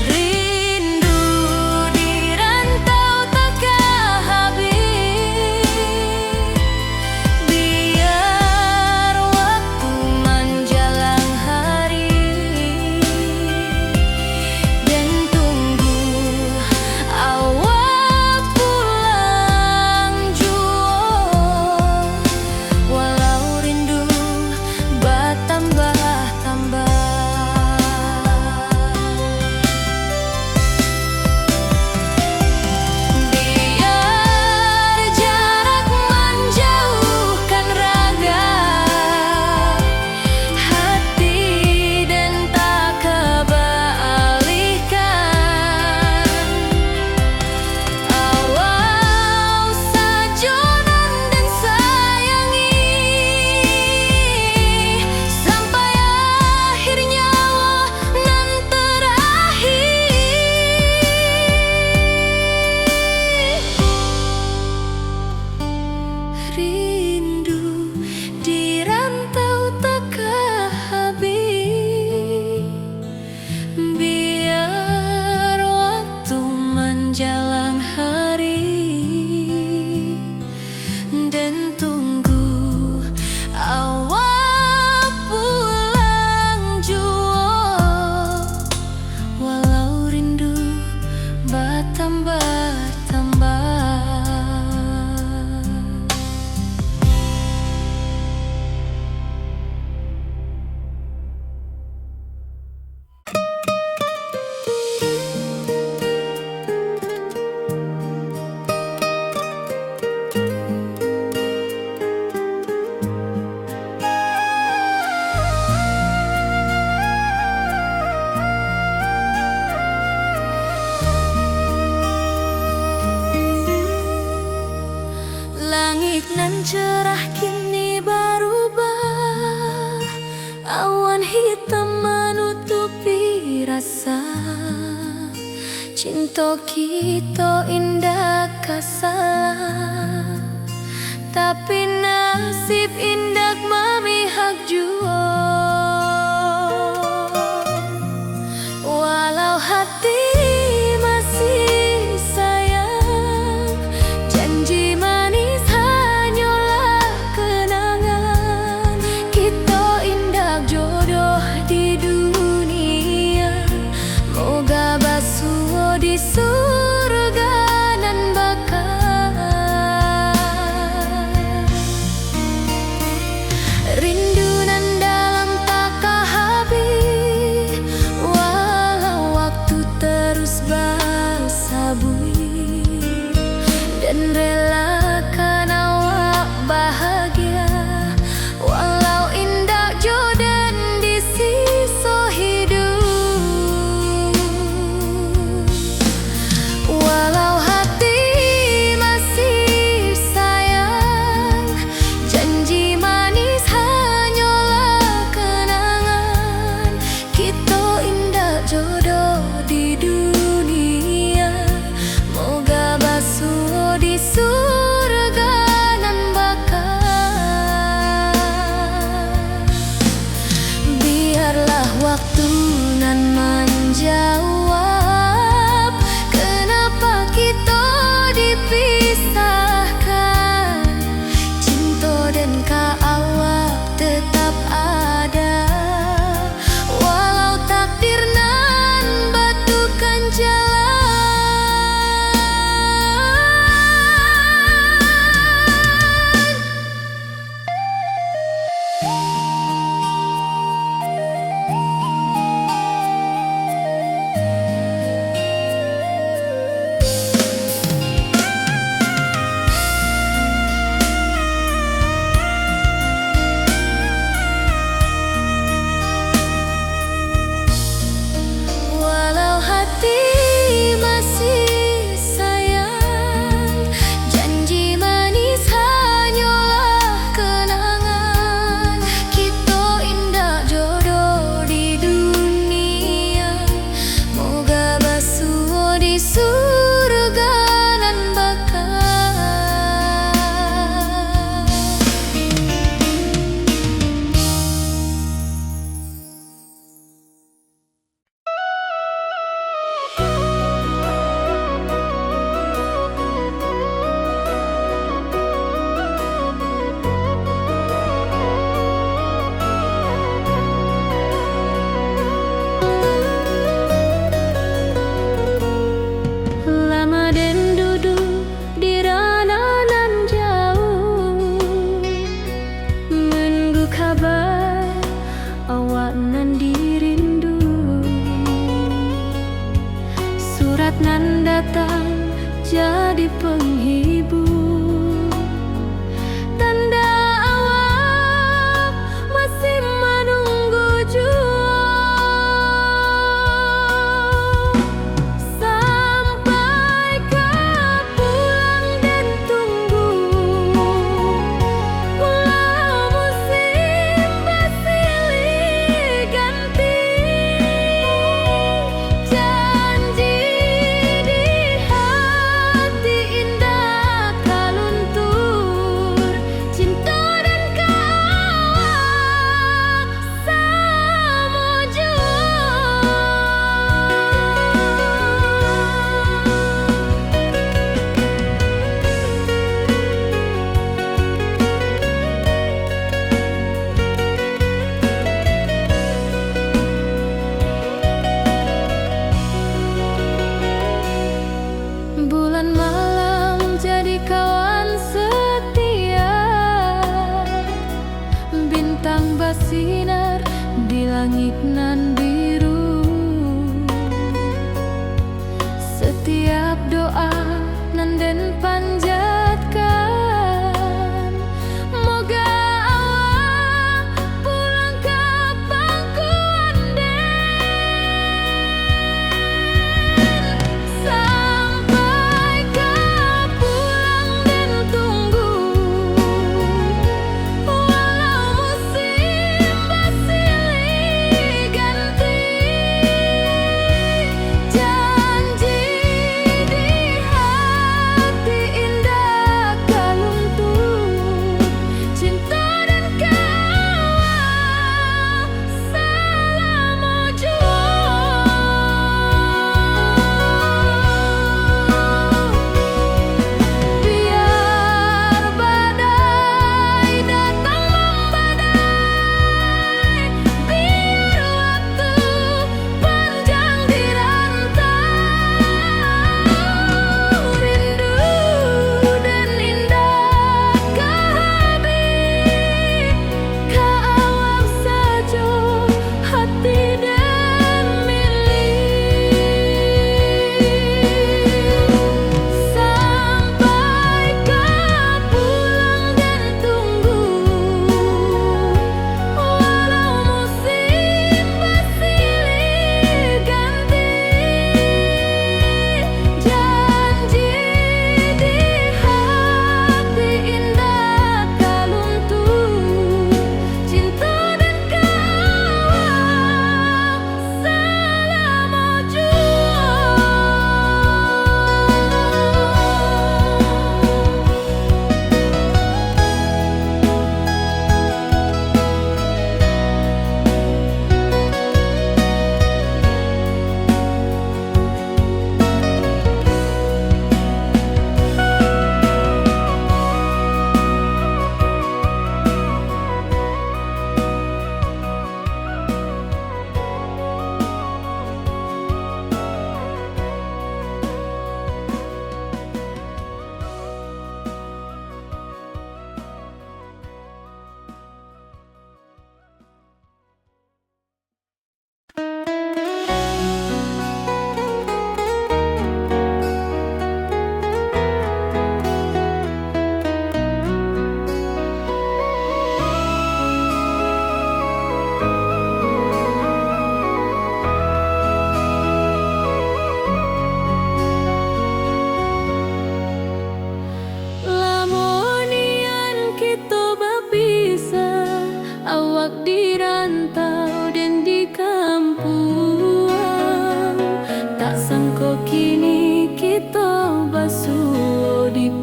Rindu di rantau takkan habis, biar waktu menjelang hari, dan tunggu awak pulang jua. Walau rindu bertambah-tambah, biar jarak menjauhkan raga hati dan tak kebalikan. Awal sajonan dan sayangi, sampai akhir nyawa nan terakhir. Rindu di rantau takkan habis, biar waktu menjelang hari, dan tunggu awak pulang jua. Walau rindu bertambah-tambah. Langit nan cerah kini berubah, awan hitam menutupi rasa. Cinta kita indah kasalah, tapi nasib indah memihak jua. Walau hati masih sayang, janji manis hanyalah kenangan. Kita indah jodoh di dunia, moga basuh di surga nan bakal. waktu nan menjawab, kenapa kita dipisahkan. Cinta dan kaawak tetap ada, walau takdir nan batukan jalan. Awak nan dirindu, surat nan datang jadi penghibur, tanda awak masih menunggu jua. Sampai kau pulang dan tunggu, walau musim bersilih ganti. Janji di hati indah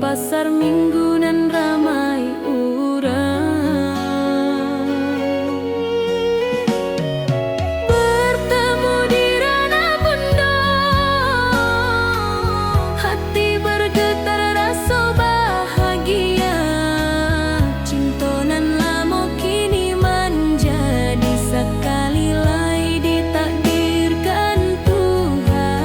pasar minggu nan ramai urang. Bertemu di ranah bunda, hati bergetar rasa bahagia. Cinta nan lama kini menjadi sekali lai ditakdirkan Tuhan.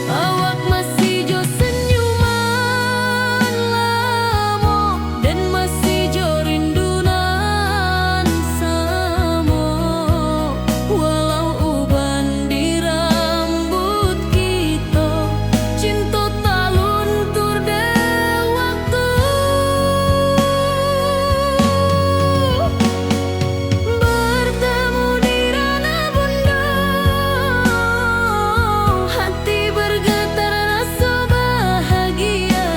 Awak masih jo senyuman lamo dan masih jo rindunan samo. Walau uban di rambut kita, cinta tak luntur de waktu. Bertemu di ranah bunda, hati bergetar rasa bahagia.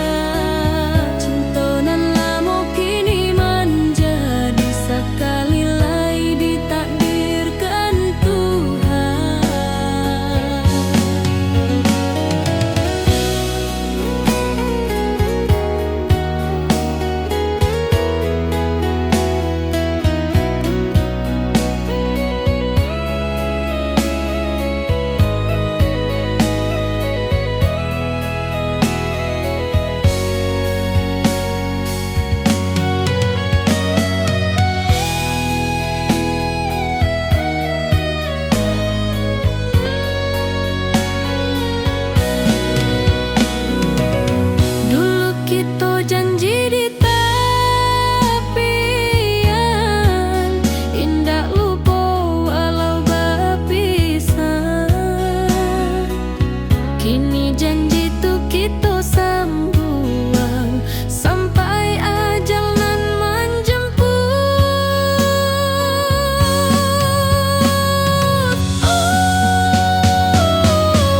Cinta nan lama kini menjadi sekali lai ditakdirkan Tuhan. Dulu kita janji di tepian, indah lupa walau berpisah. Kini janji tu kita sambuang sampai ajal nan menjemput.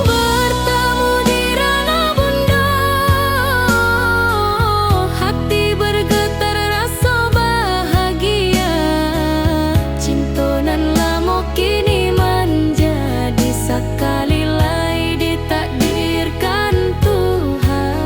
Bertemu di ranah bunda, hati bergetar rasa bahagia. Cinta nan lama kini menjadi sekali lai ditakdirkan Tuhan.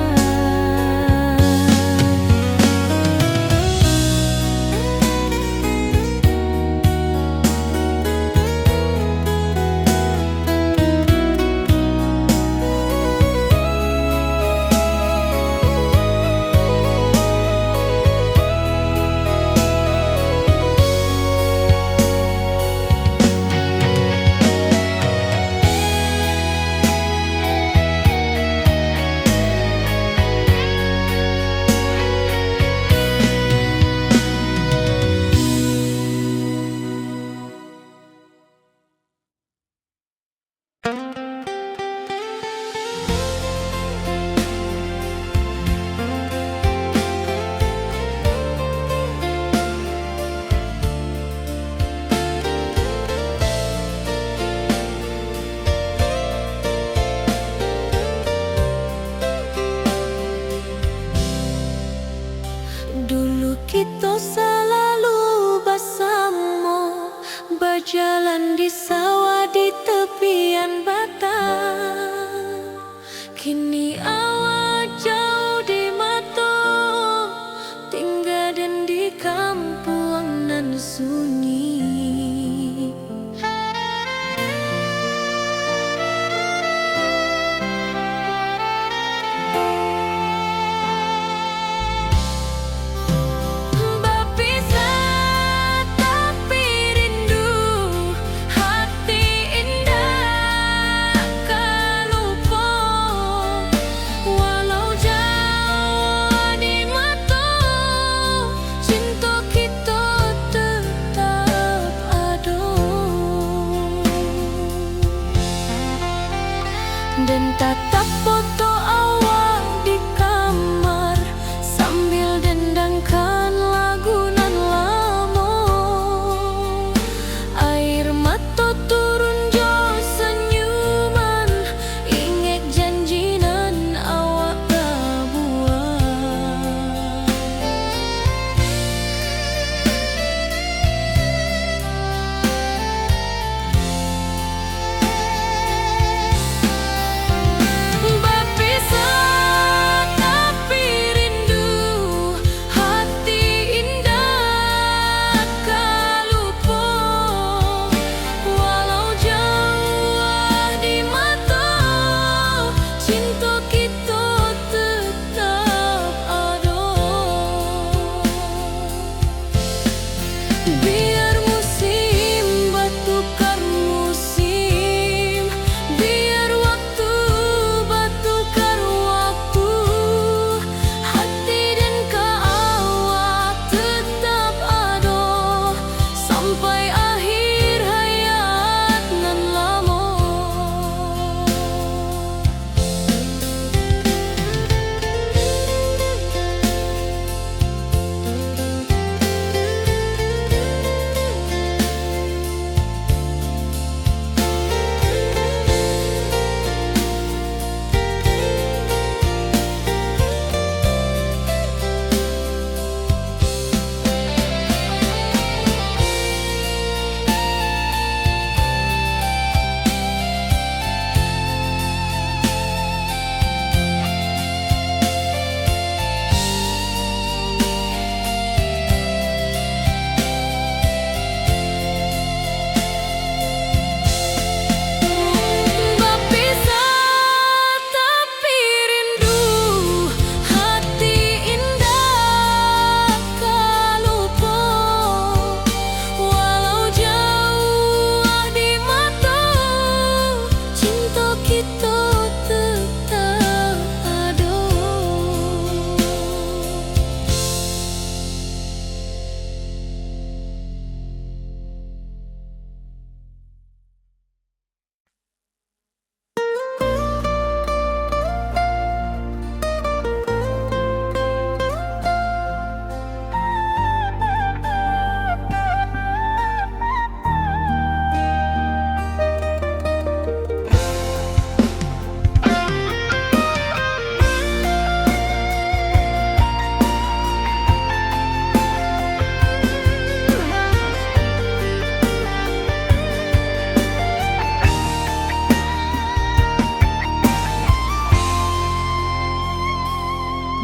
Dulu kita selalu bersama, berjalan di sawah di tepian batang. Kini awak jauh di mata, tinggal dan di kampung nan sunyi. Berpisah tapi rindu, hati indah kan lupa. Walau jauh di mata, cinta kita tetap ada. Dan tatap foto awak di kamar sambil dendangkan lagu nan lama. Air mata turun jo senyuman, ingat janji nan awak tak buat. cinta kita tetap ada. Biar musim bertukar musim, biar waktu bertukar waktu, hati dan kawat tetap ada sampai akhir hayat nan lama.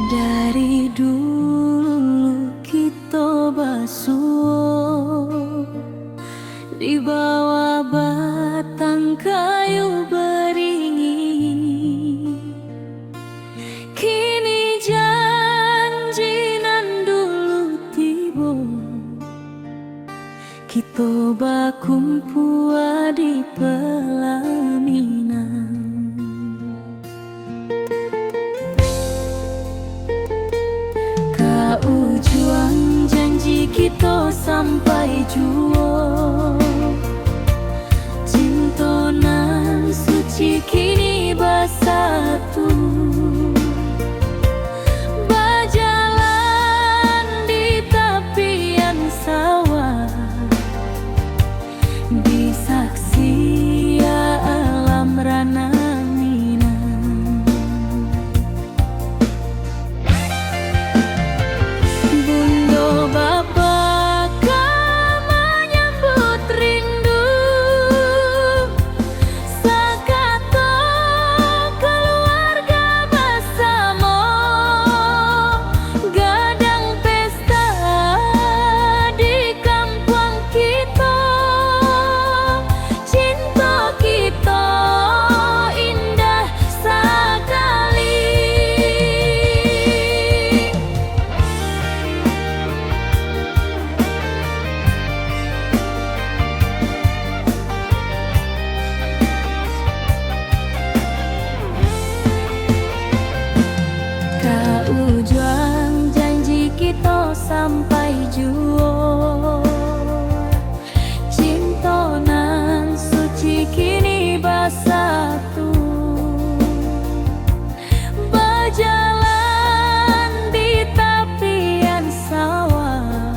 Dari dulu kita basuh di bawah batang kayu beringin. Kini janji nan dulu tiba, kita bakumpul di pelaminan. Juang janji kita sampai jua, cinta nan suci kini bersatu, berjalan di tepian sawah, di saksi alam rana. Sampai jua, cinta nan suci kini bersatu, berjalan di tepian sawah,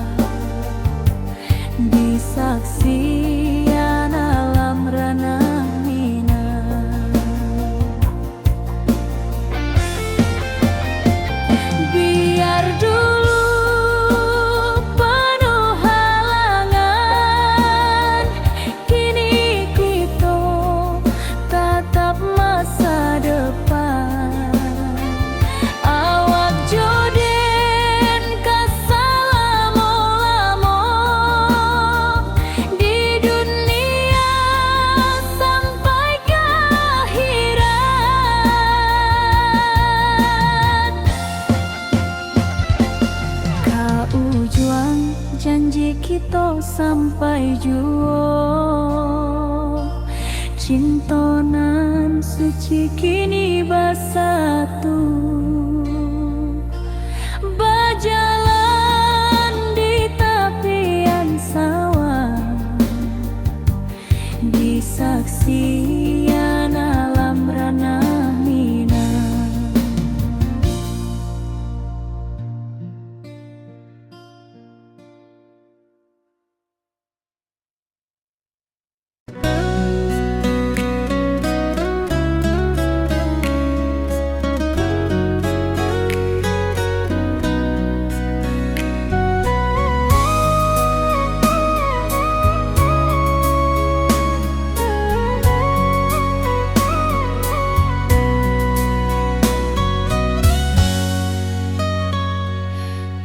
di saksian alam ranah minang. Biar dulu sampai juo. Cintonan suci kini bersatu, berjalan di tepian sawah, disaksikan alam ranah Minang.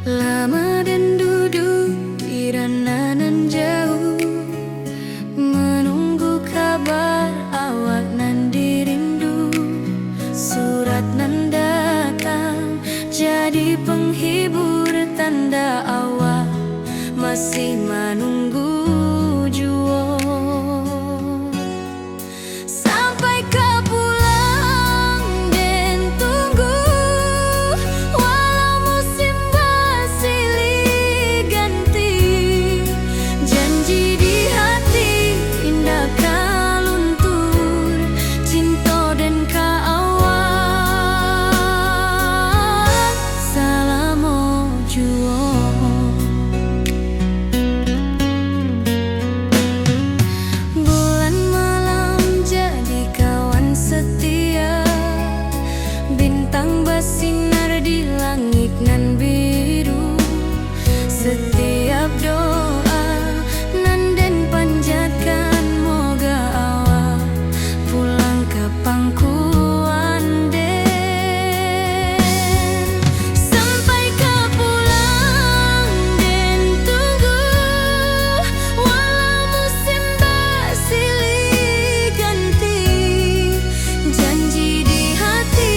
Lama dan duduk di ranah nan jauh, menunggu kabar awak nan dirindu. Surat nan datang jadi penghibur, tanda awak masih menunggu juo. Sampai ke pulang dan tunggu, walau musim bersilih ganti. Janji di hati indah kaluntur, cinta dan kaawak salamo juo. Bulan malam jadi kawan setia, bintang bersinar di langit nan biru. Setiap doa nan den panjatkan, moga awak pulang ke pangkuan den. Sampai ke pulang dan tunggu, walau musim bersilih ganti. Janji di hati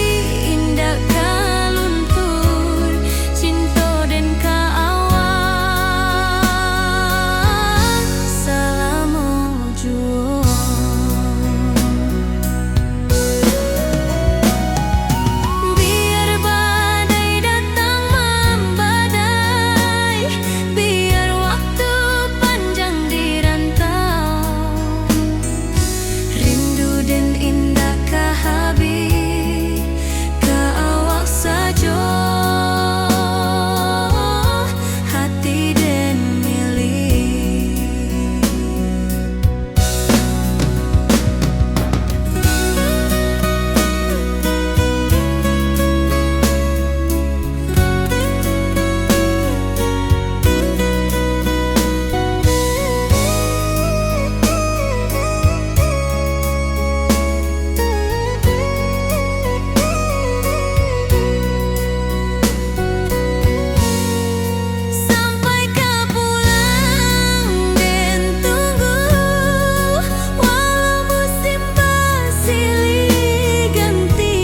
indah kaluntur, cinta dan kaawak salamo juo. Biar badai datang membadai, biar waktu panjang dirantau, rindu dan indah kahabis kaawak saja, hati dan milik. Sampai ke pulang dan tunggu, walau musim bersilih ganti.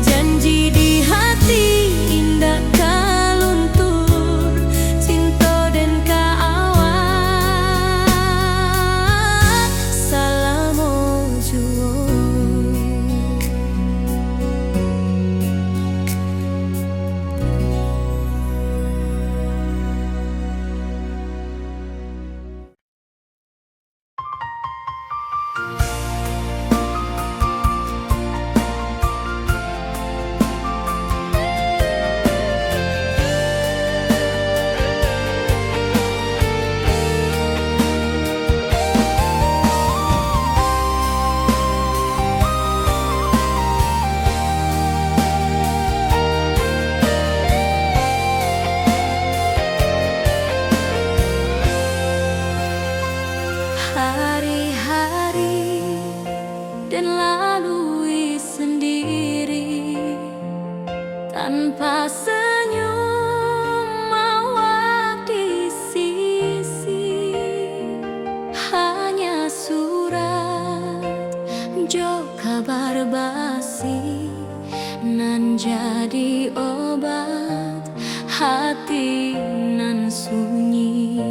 Janji di hati indah kaluntur, cinta dan kaawak salamo juo. Hari-hari dan lalui sendiri, tanpa senyum awak di sisi. Hanya surat jo kabar basi nan jadi obat hati nan sunyi.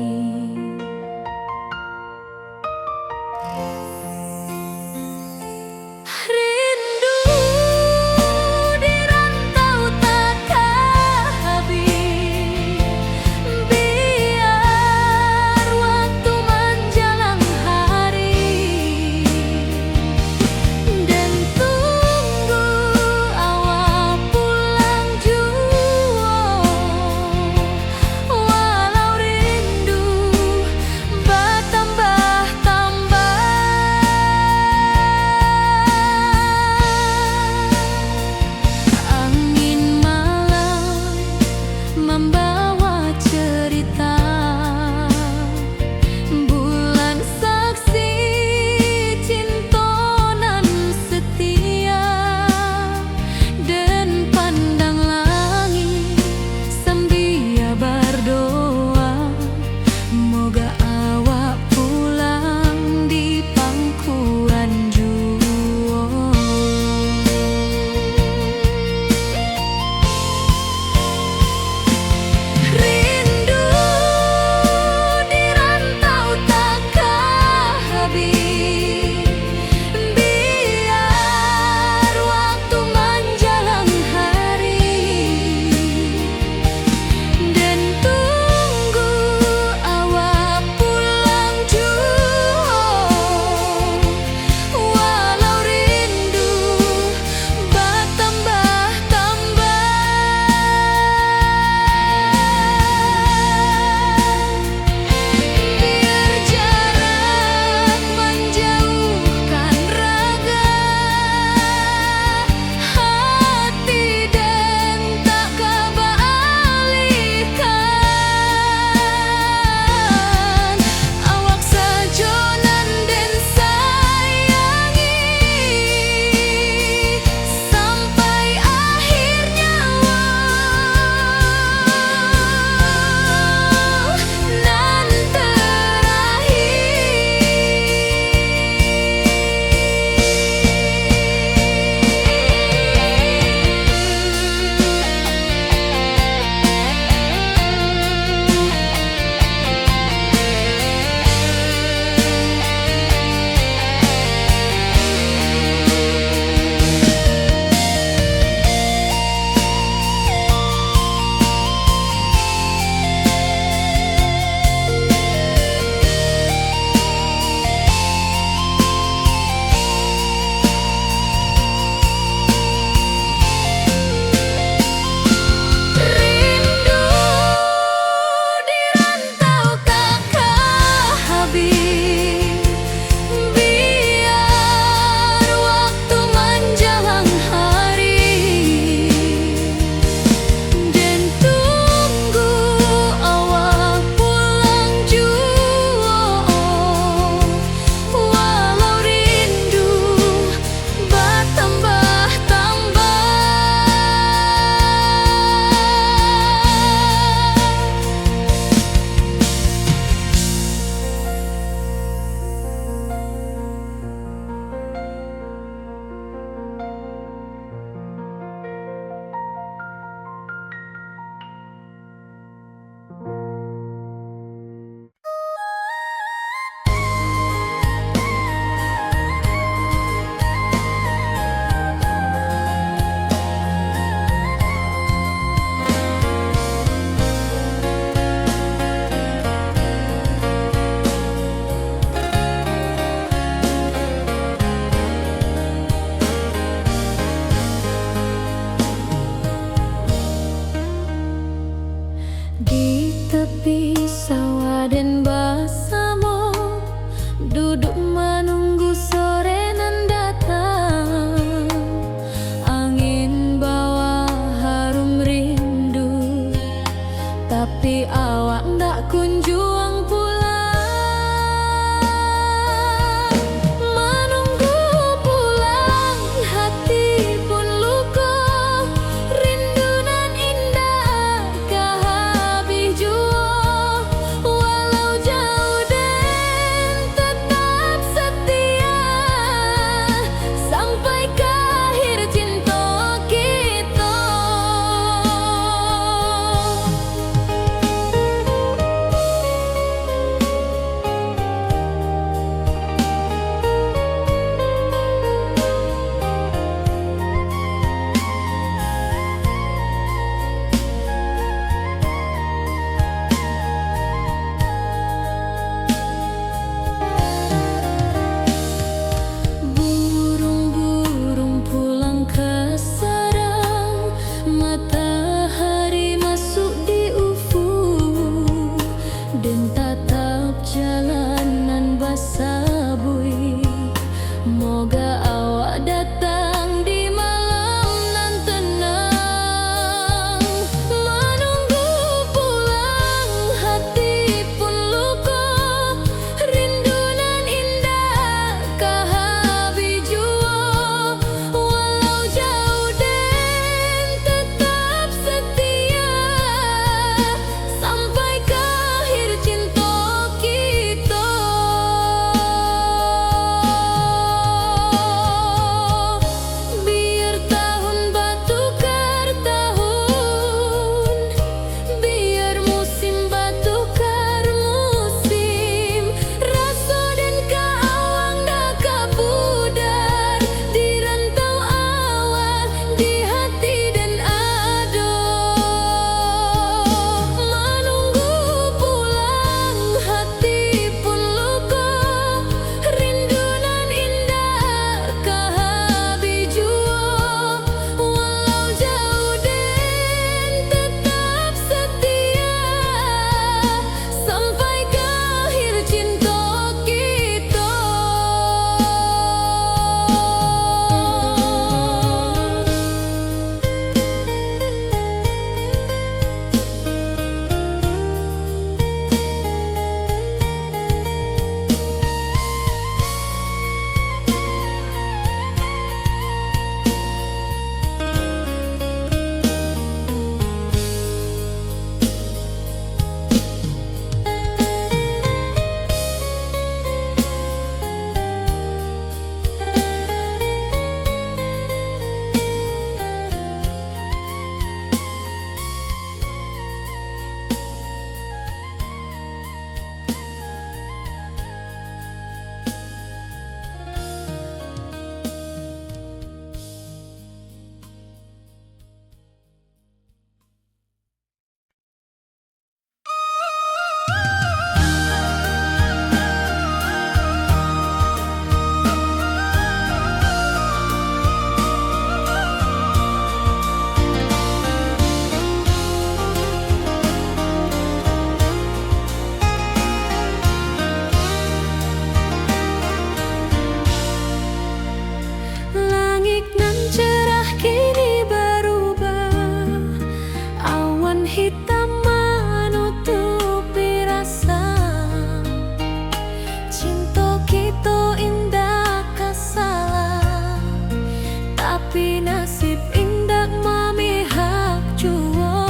tapi nasib indak memihak jua.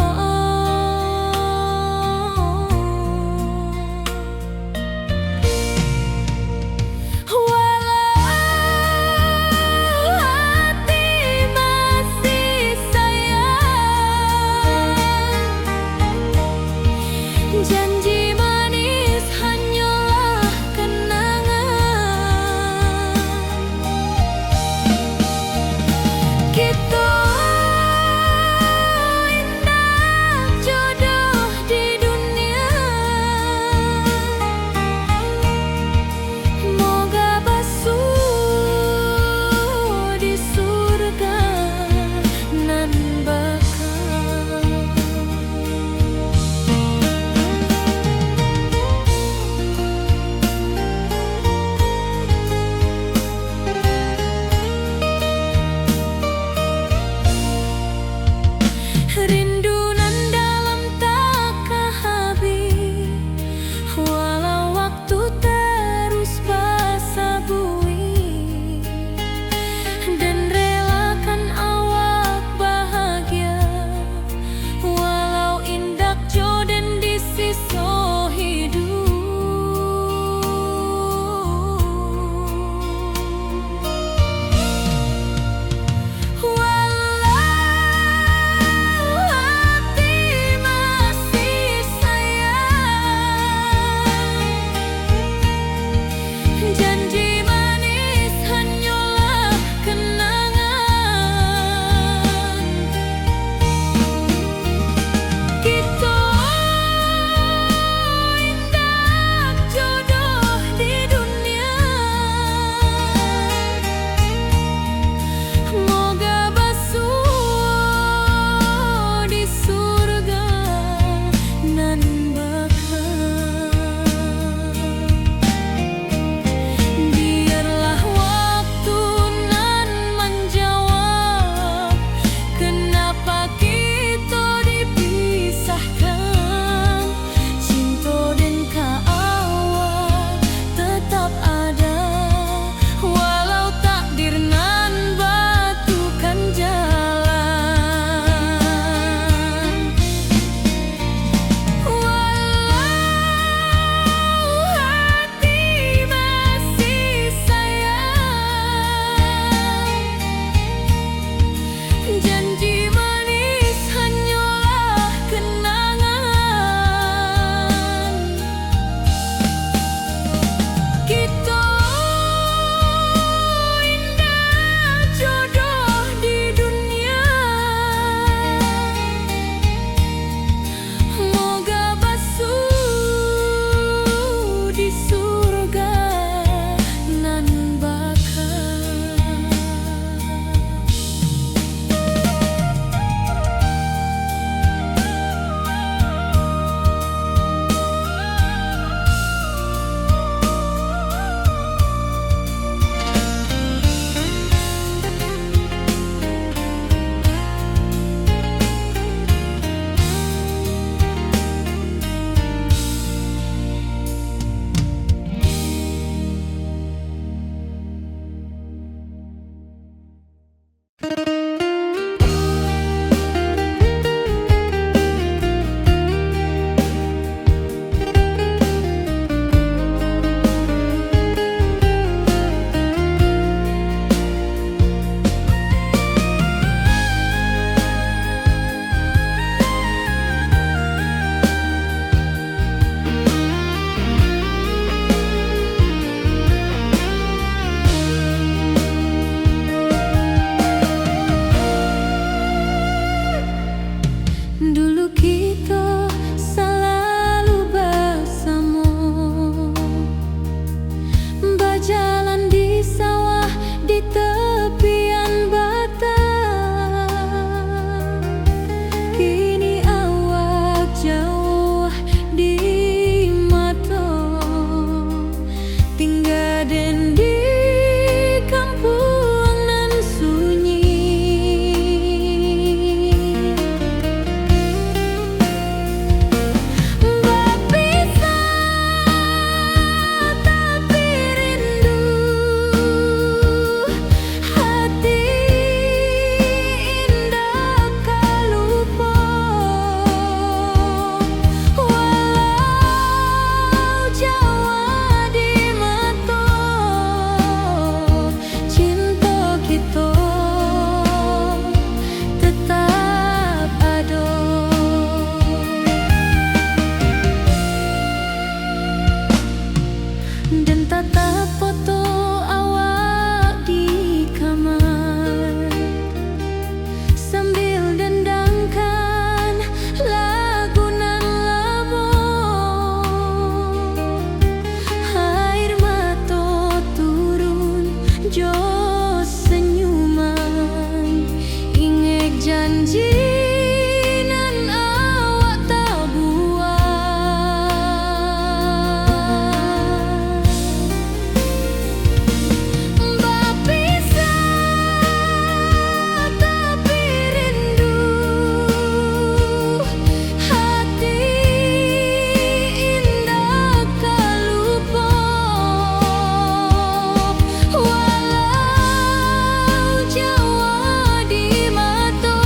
Janji manis hanyalah kenangan. Kita indah jodoh di dunia, moga basuh di surga nan bakal. Rindu nan dalam takkan habis, walau waktu terus basa bui, dan relakan awak bahagia, walau indak jodoh di sisa hidup. Walau janji nan awak tak buat. Berpisah tapi rindu, hati indah kalupa. Walau jauh di mata,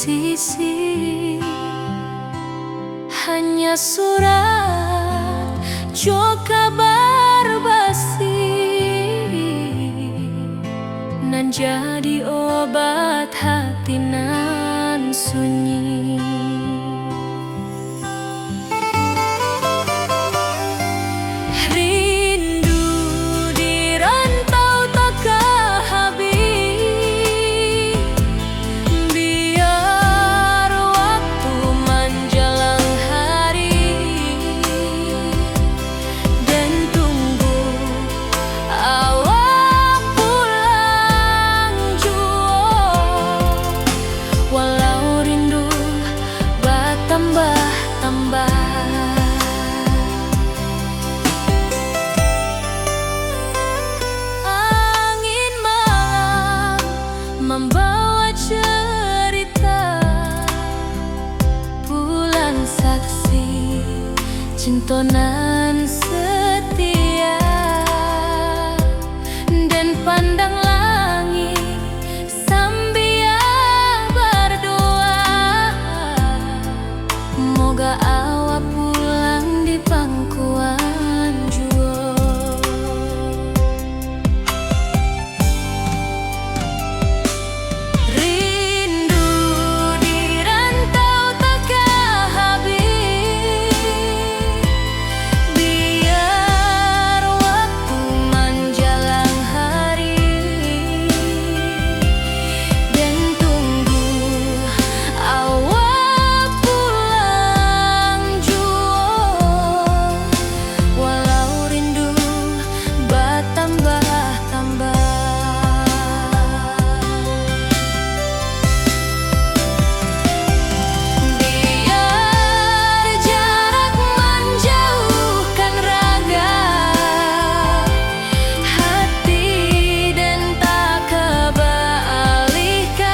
sisi. Hanya surat jo kabar basi nan jadi obat hati nan sunyi. Rindu di rantau tak habis, biar waktu menjelang hari dan tunggu awak pulang jua. Walau rindu bertambah-tambah, angin malam membawa cerita pulang saksi cinta nan setia. Dan pandang langit sambil berdoa, moga awak pulang di pangkuan jua. Rindu di rantau tak habis, biar waktu menjelang hari dan tunggu awak pulang jua. Walau rindu bertambah-tambah, biar jarak menjauhkan raga hati dan tak kebalihkan.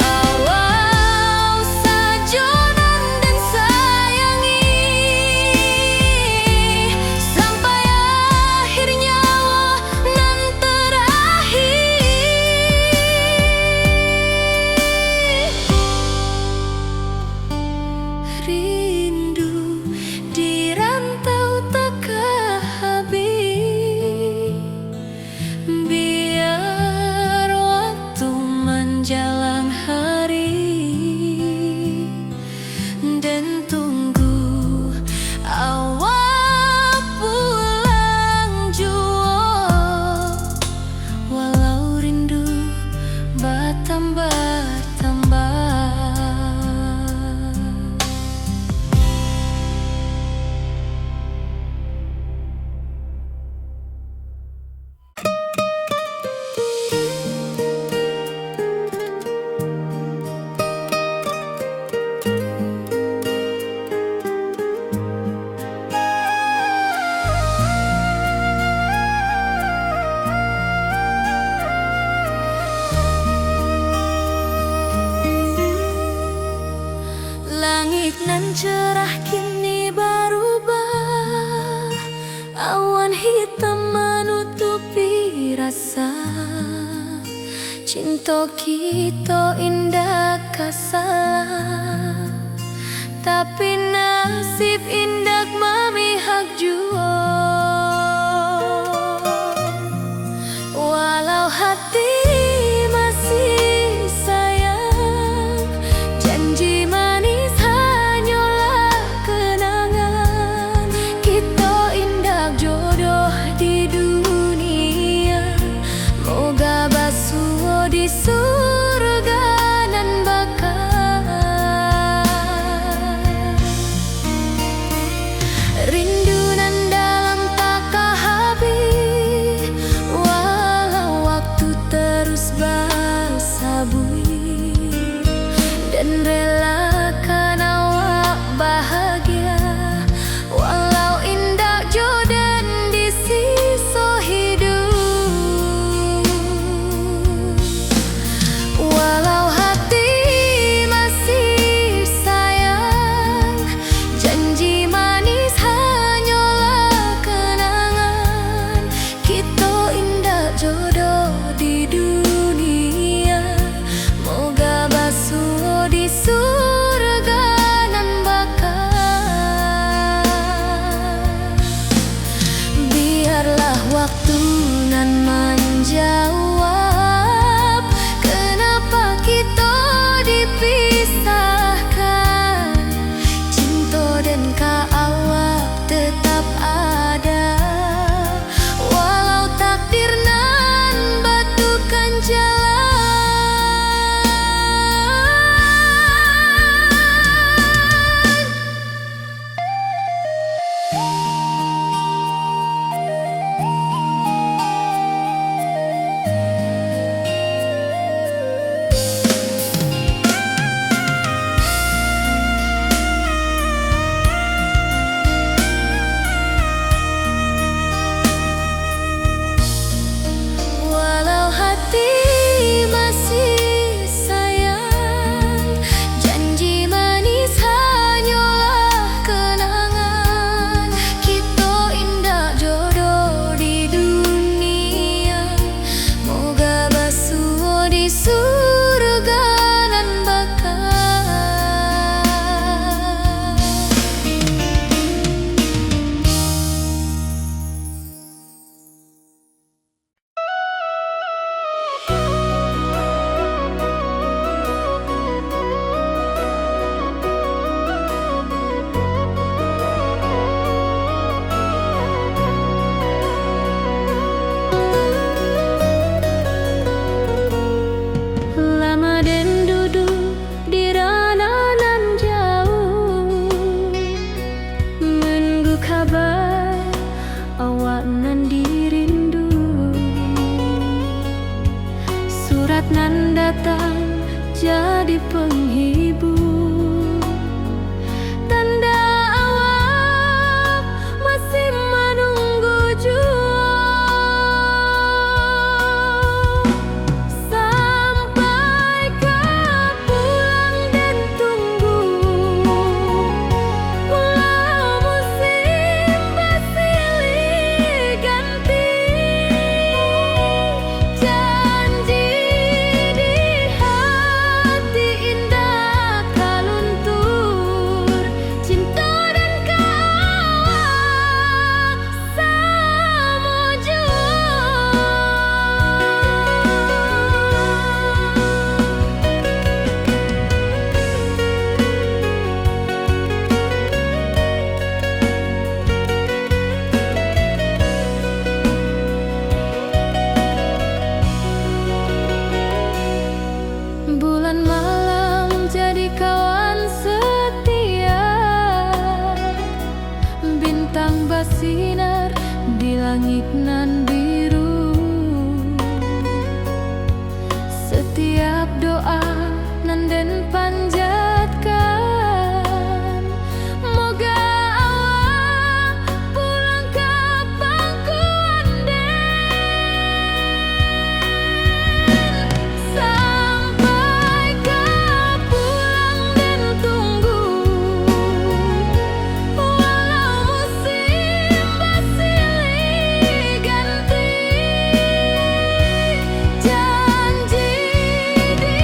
Awal sajonan dan sayangi sampai akhir nyawa nan terakhir. Rindu di rantau tak habis, biar waktu menjelang hari dan tunggu awak pulang jua. Walau rindu bertambah-tambah. Langit nan cerah kini berubah, awan hitam menutupi rasa. Cinta kita indah kasalah, tapi nasib indah memihak jua. Walau hati masih sayang, janji manis hanyalah kenangan. Kita indah jodoh di dunia, moga basuh di surga nan bakal. waktu nan menjawab kenapa kita dipisahkan. Cinta dan kaawak tetap ada, walau takdir nan batukan jalan. Awak nan dirindu, surat nan datang jadi penghibur, tanda awak masih menunggu jua. Sampai kau pulang dan tunggu, walau musim bersilih ganti. Janji di hati indah kaluntur, cinta dan kaawak sama jua. Bulan malam jadi kawan setia, bintang bersinar di langit nan biru. Setiap doa nan den panjatkan, moga awak pulang ke pangkuan den. Sampai kau pulang dan tunggu, walau musim bersilih ganti. Janji di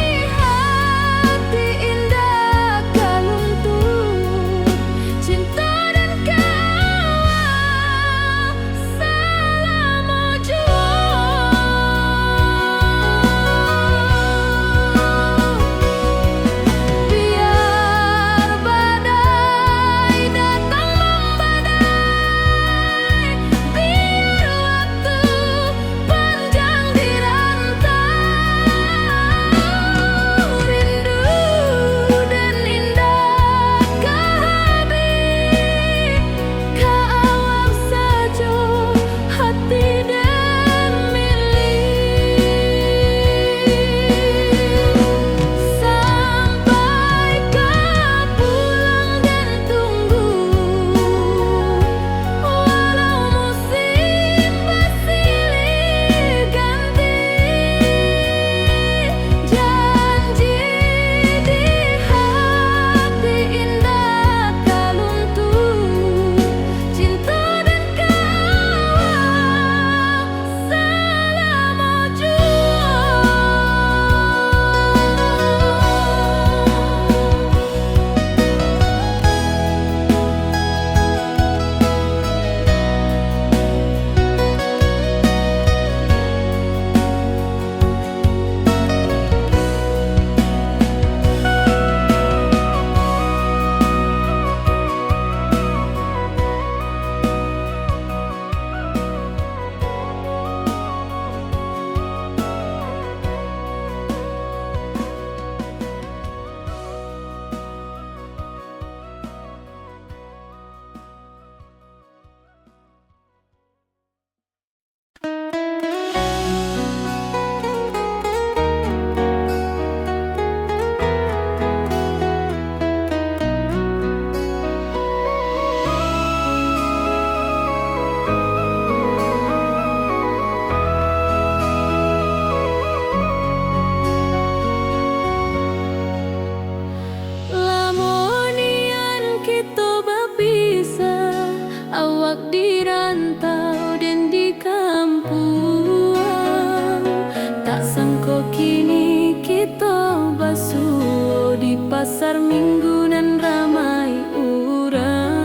pasar minggu nan ramai urang.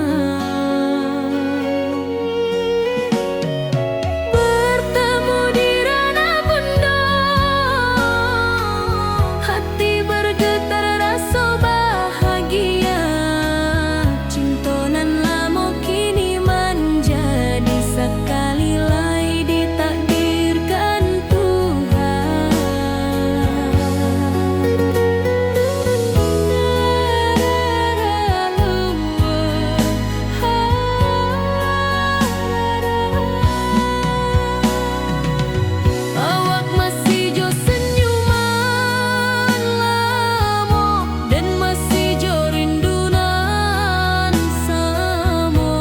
Bertemu di ranah bunda, hati bergetar rasa bahagia. Cinta nan lama kini menjadi sekali lai ditakdirkan Tuhan. Awak masih jo senyuman lamo dan masih jo rindunan samo.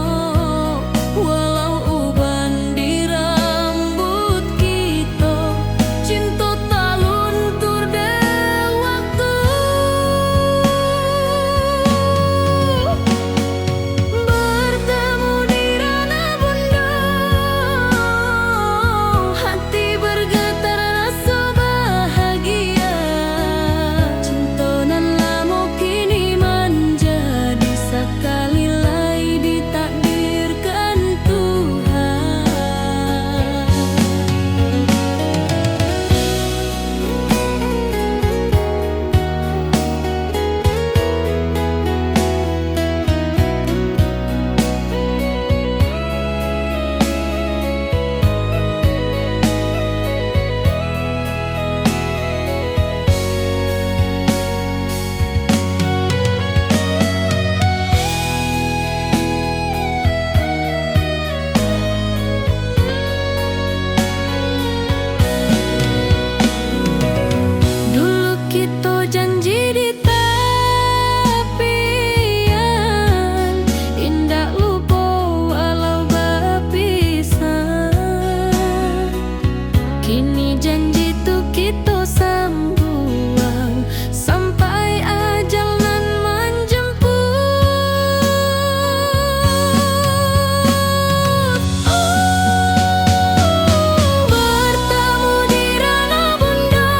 Walau uban di rambut kita, cinta tak luntur de waktu. Bertemu di ranah bunda, hati bergetar rasa bahagia. Cinta nan lama kini menjadi sekali lai ditakdirkan Tuhan. Dulu kita janji di tepian, indah lupa walau berpisah. Kini janji tu kita sambuang sampai ajal nan menjemput. Bertemu di ranah bunda,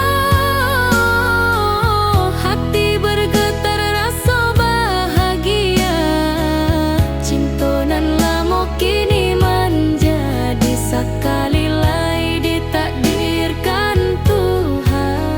hati bergetar rasa bahagia. Cinta nan lama kini menjadi sekali lai ditakdirkan Tuhan.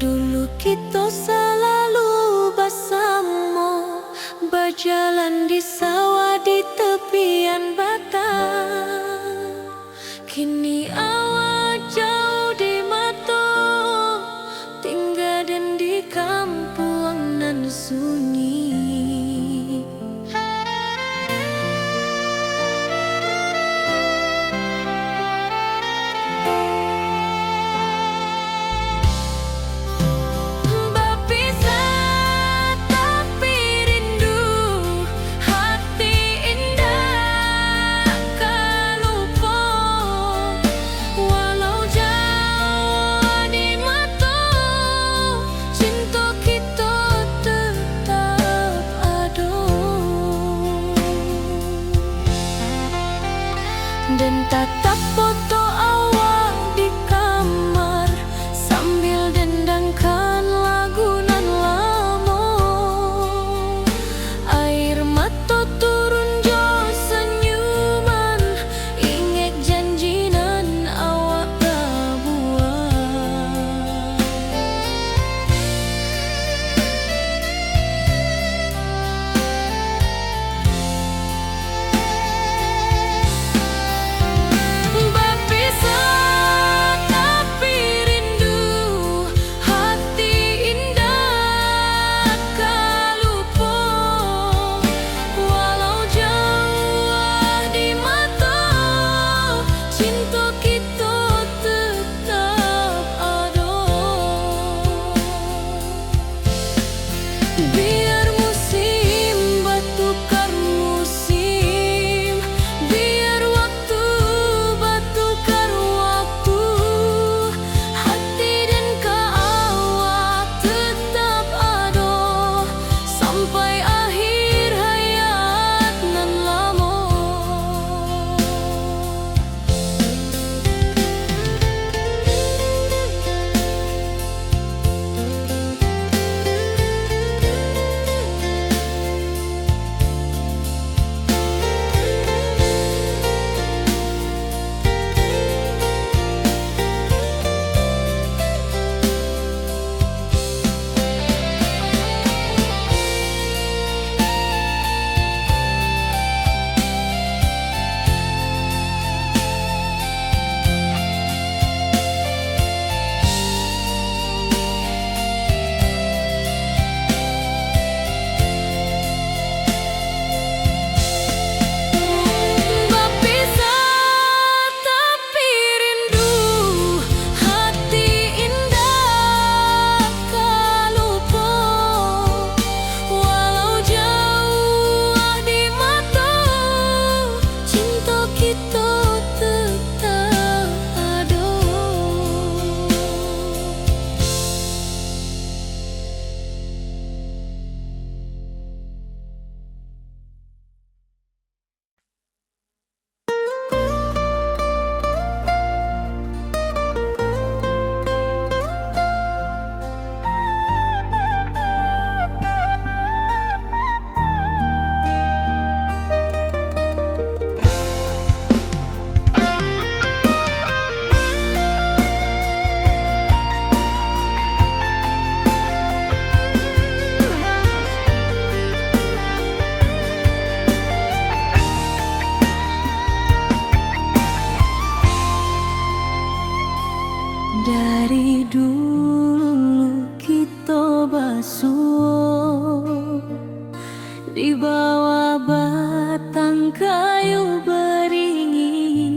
Dulu kita selalu bersama, berjalan di sawah di tepian batang. Kini awak jauh di mata, tinggal dan di kampung nan sunyi. Berpisah tapi rindu, hati indah kan lupa. Walau jauh di mata, cinta kita tetap ada. Dan tatap foto awak di kamar sambil dendangkan lagu nan lama. Air mata turun jo senyuman, ingat janji nan awak buat. Dari dulu kita basuh di bawah batang kayu beringin.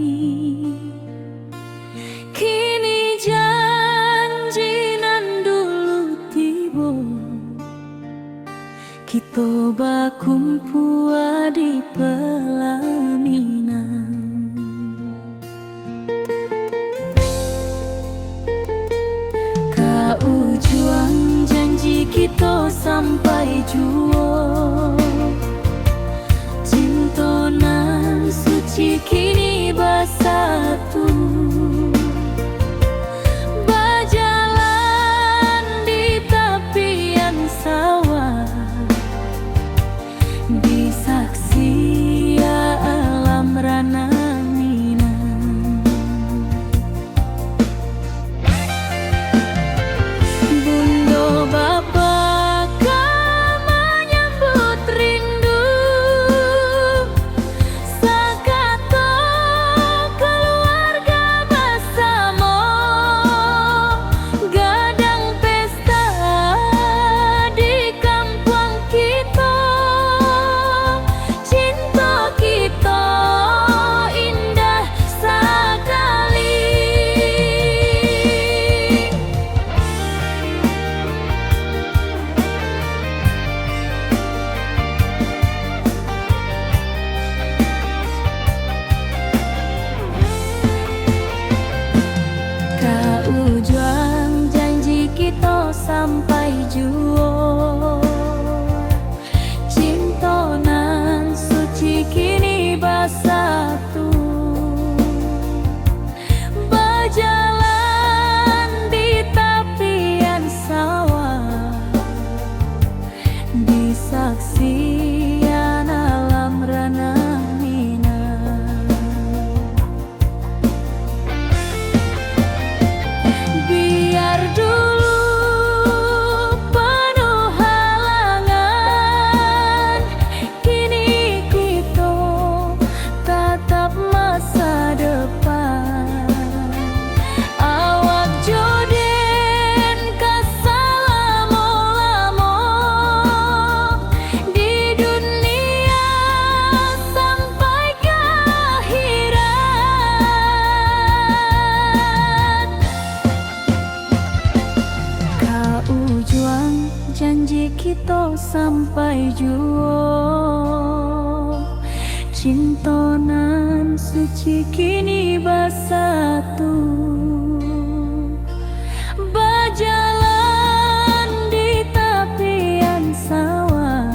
Kini janji nan dulu tiba, kita bakumpul di pelaminan. Juang janji kita sampai jua, cinta nan suci kini bersatu, berjalan di tepian sawah, di saksi alam rana. Sampai jua, cinta nan suci kini bersatu, berjalan di tepian sawah, di saksian alam rana. Biar dulu janji kita sampai jua, cinta nan suci kini bersatu, berjalan di tepian sawah,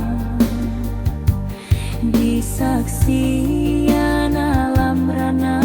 di saksian alam rana.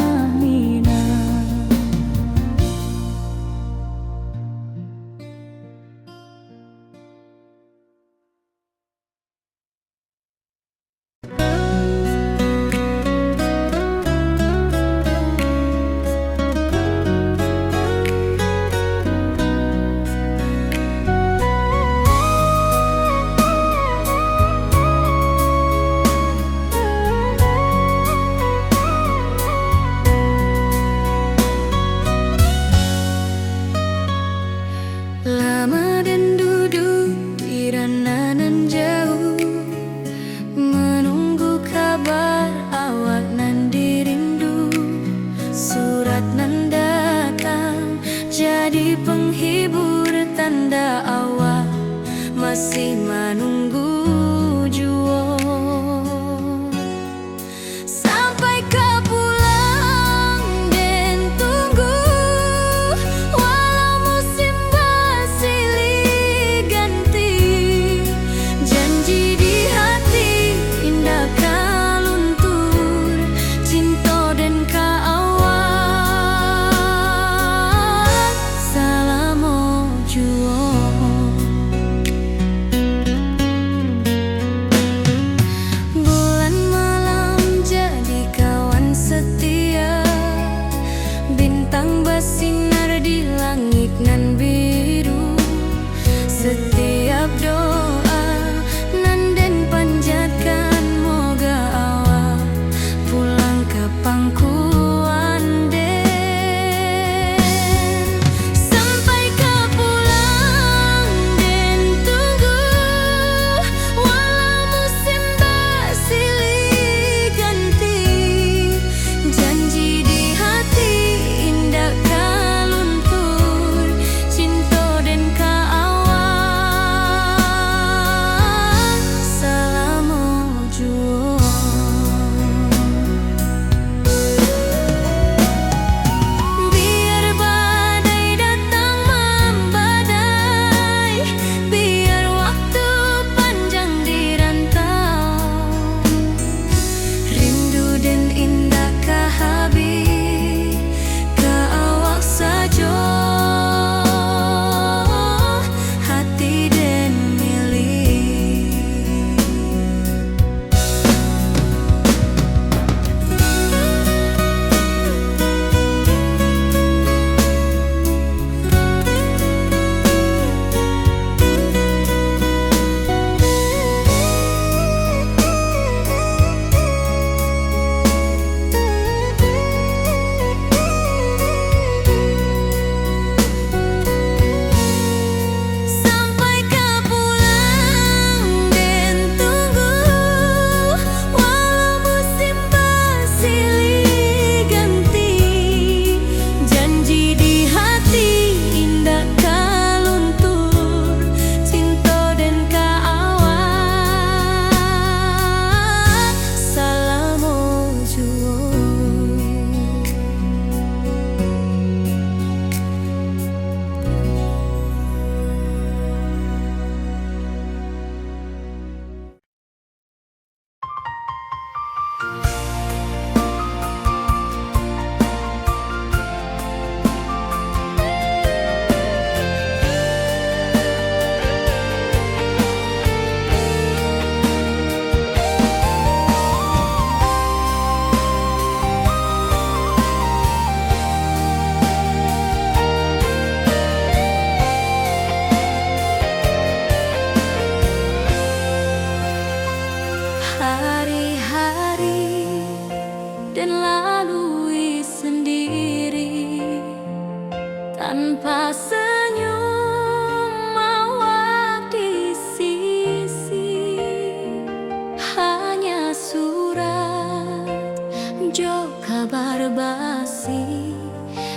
kabar basi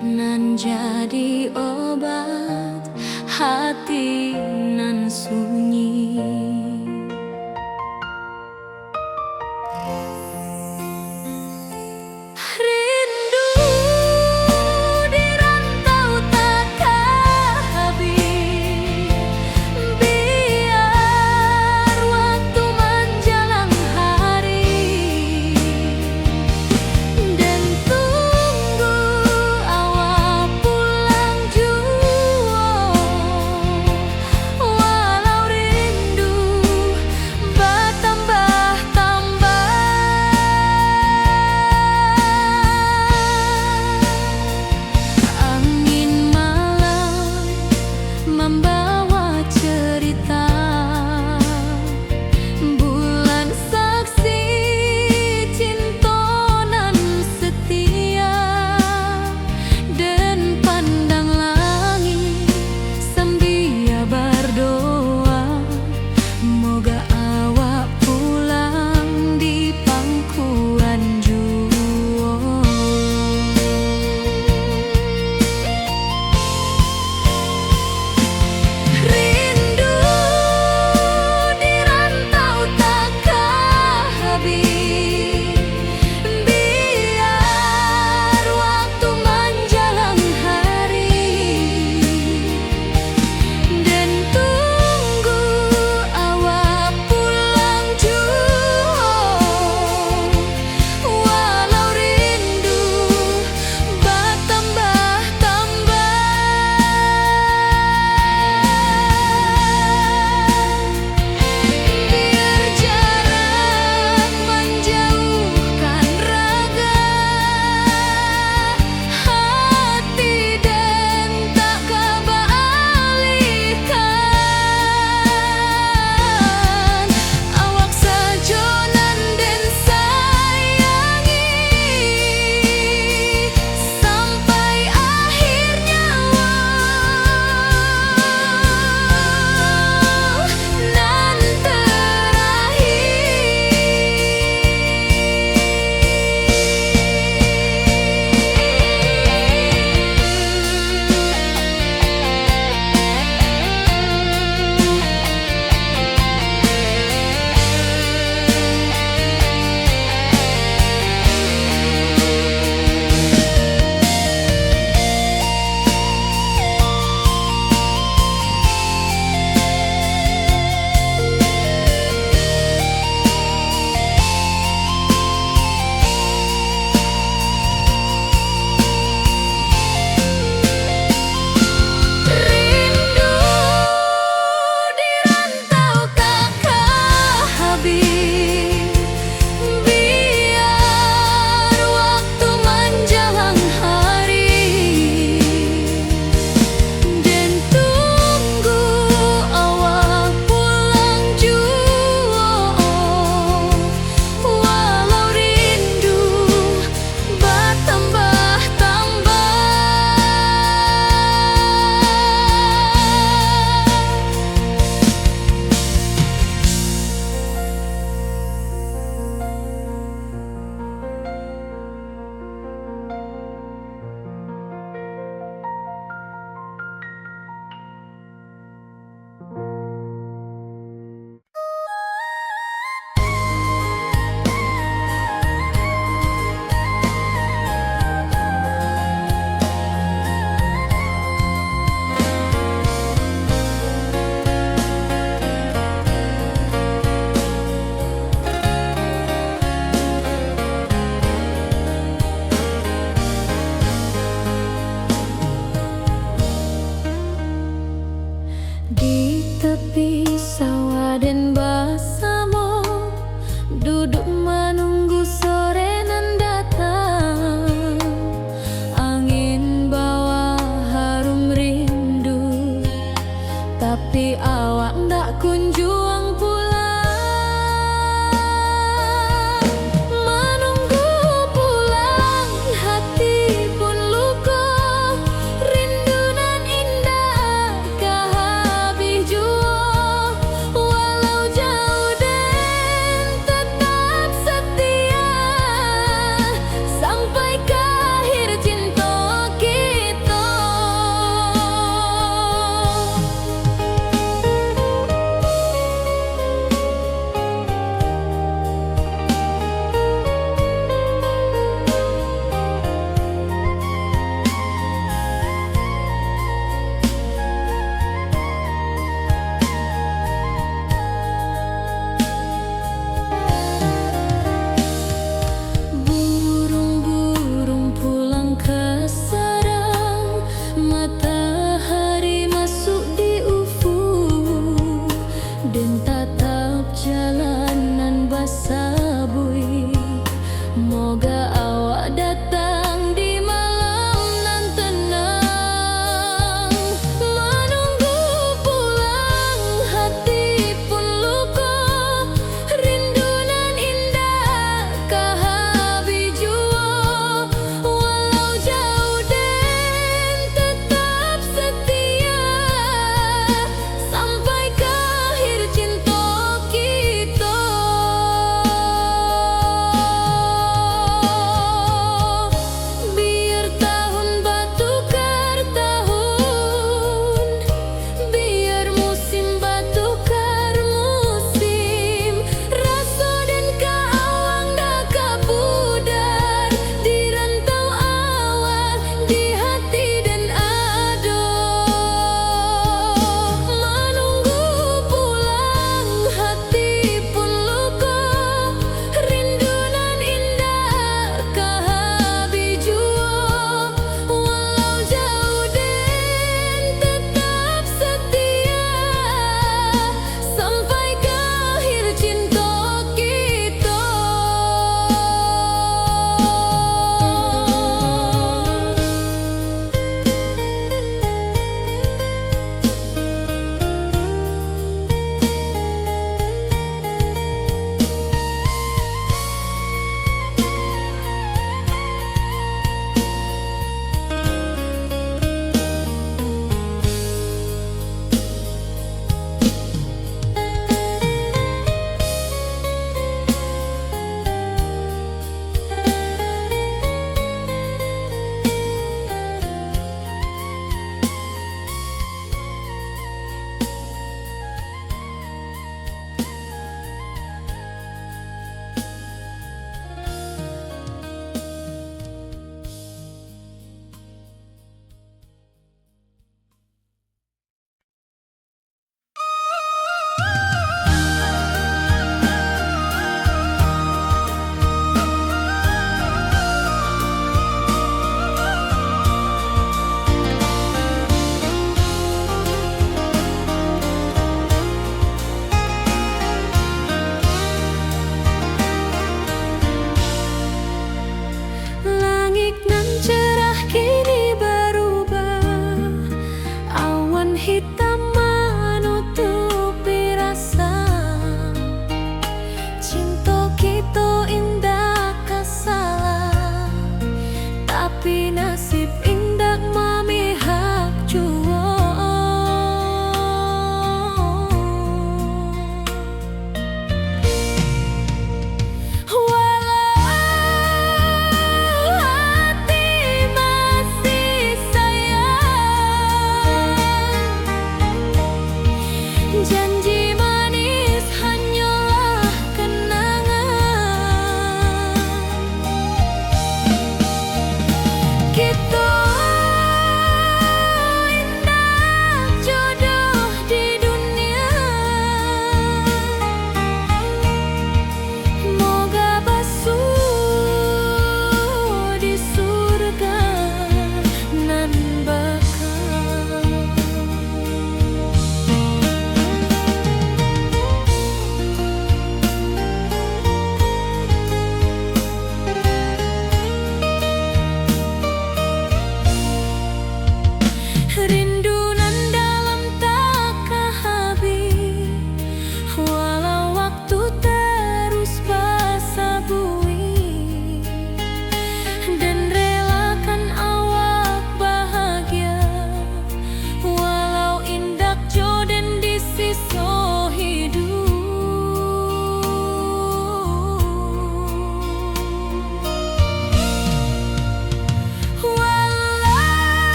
nan jadi obat hati nan sunyi. Rindu di rantau takkan habis, biar waktu menjelang hari, dan tunggu awal pulang jua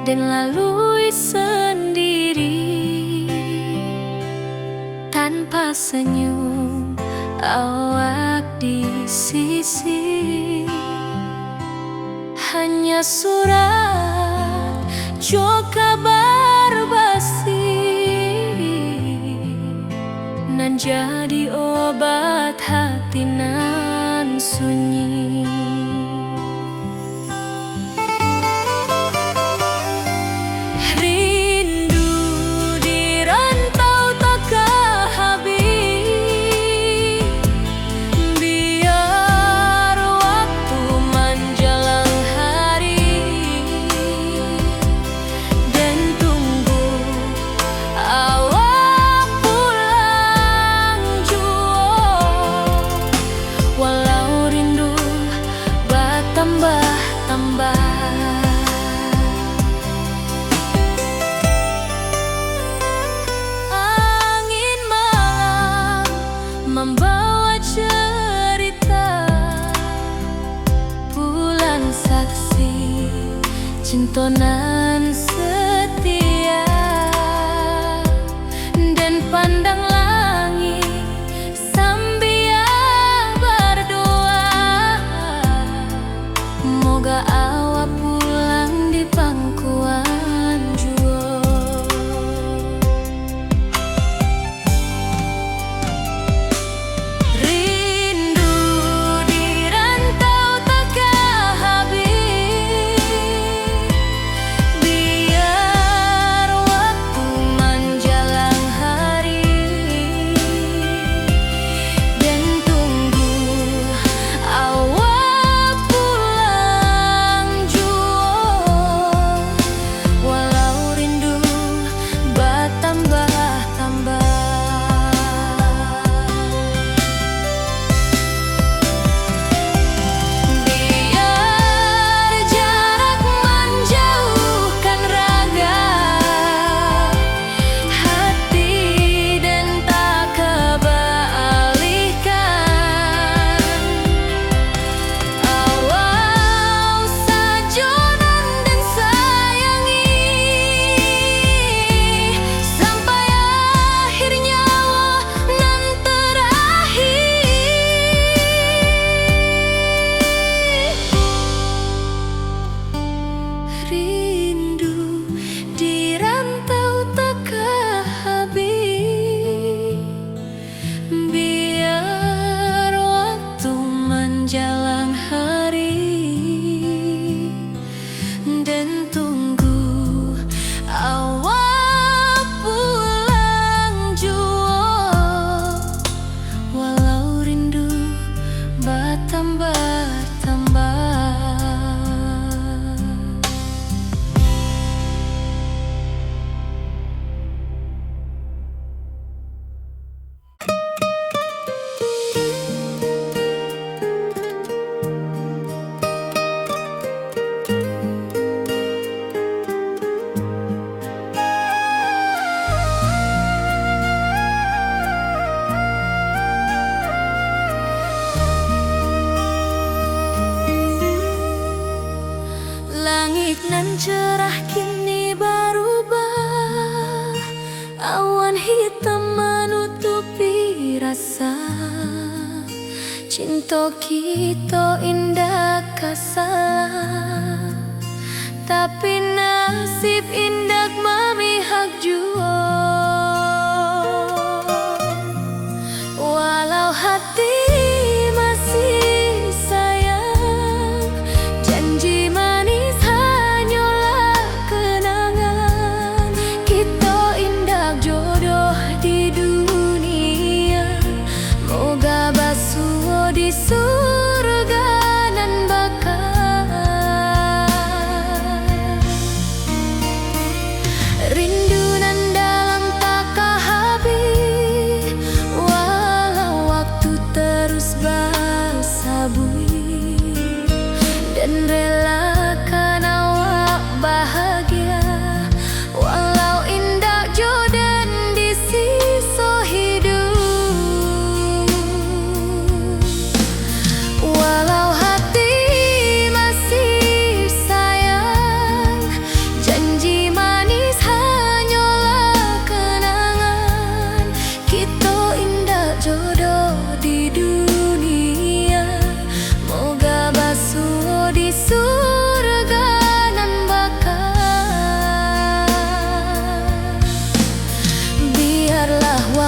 dan lalui sendiri tanpa senyum awak di sisi. Hanya surat jo kabar basi nan jadi obat hati nan sunyi. Rindu di rantau takkan habis, biar waktu menjelang hari dan tunggu awak pulang jua. Walau rindu bertambah-tambah, angin malam membawa cerita, bulan saksi cinta nan setia, dan pandang langit sambil berdoa, moga awak pulang di pangkuan jua. Rindu di rantau takkan habis, biar waktu menjelang hari dan tunggu awak pulang jua. Walau rindu bertambah-tambah, biar jarak menjauhkan raga hati dan tak kebalihkan. Awal sajonan dan sayangi sampai akhir nyawa nan terakhir. Rindu di rantau takkan habis, biar waktu menjelang hari dan tunggu awak pulang jua. Walau rindu bertambah-tambah. Langit nan cerah kini berubah, awan hitam menutupi rasa. Cinta kita indah kasalah, tapi nasib indah memihak jua. Walau hati masih sayang, janji manis hanyalah kenangan. Kita indah jodoh di dunia, moga basuh di surga nan bakal.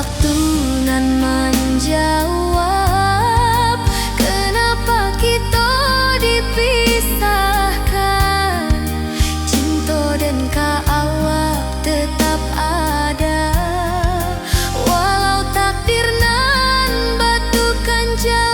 waktu nan menjawab kenapa kita dipisahkan. Cinta dan awak tetap ada, walau takdir nan batukan jalan.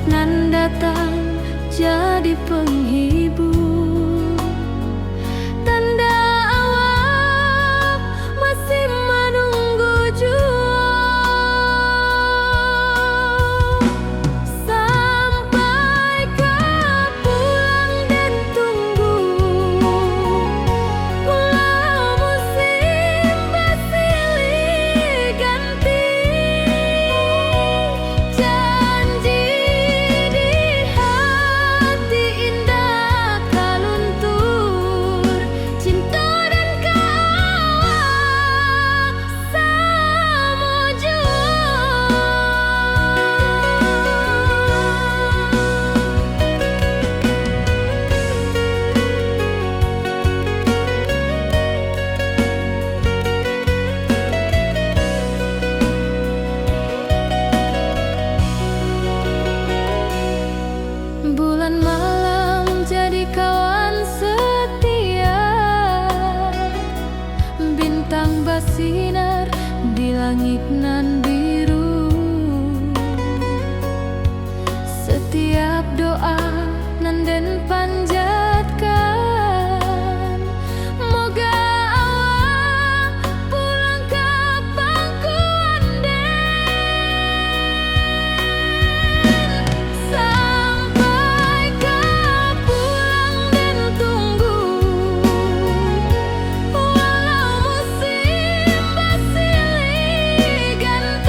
Nan datang jadi penghibur, tanda awak masih menunggu jua. Sampai kau pulang dan tunggu, walau musim bersilih ganti. Bulan malam jadi kawan setia, bintang bersinar di langit nan biru. Setiap doa nan den panjatkan, moga awak pulang ke pangkuan den. Sampai kau pulang dan tunggu, walau musim bersilih ganti.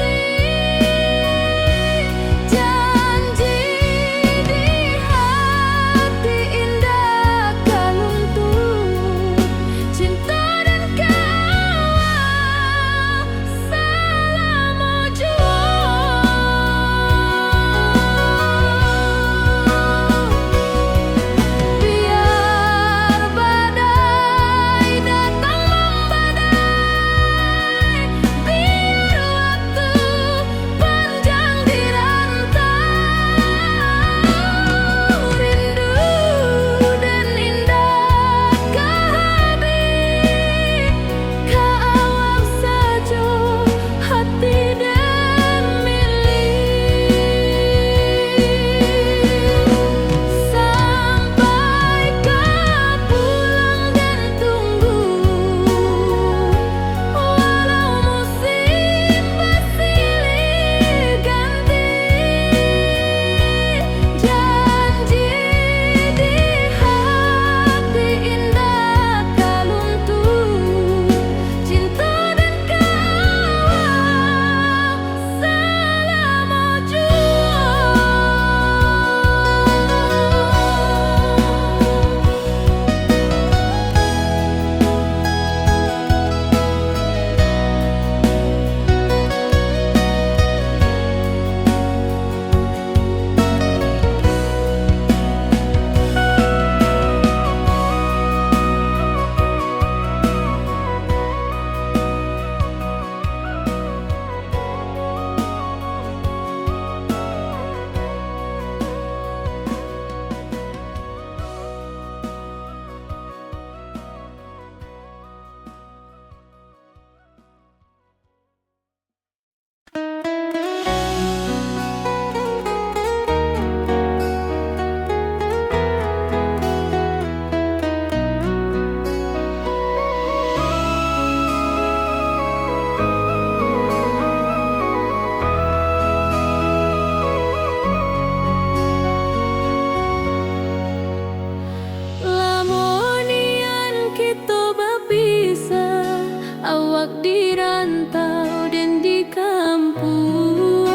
di rantau dan di kampung,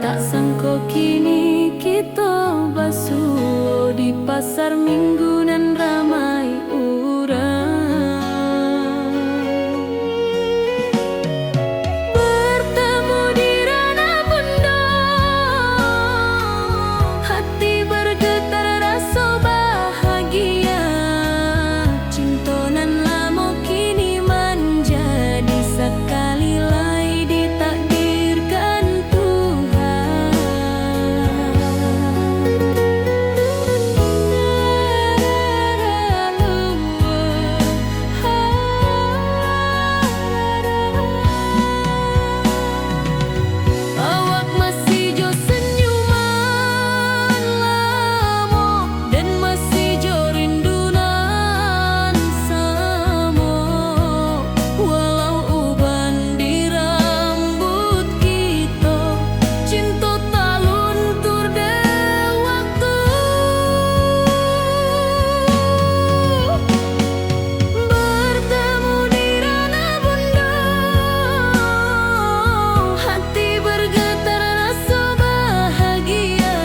tak sangko kini kita basuh di pasar minggu nan ramai urang. Bertemu di ranah bunda, hati bergetar rasa bahagia. Cinta nan lama kini menjadi sekali lai ditakdirkan Tuhan. Awak masih jo senyuman lama dan masih jo rindunan sama. Walau uban di rambut kita, cinta tak luntur de waktu. Bertemu di ranah bunda, hati bergetar rasa bahagia.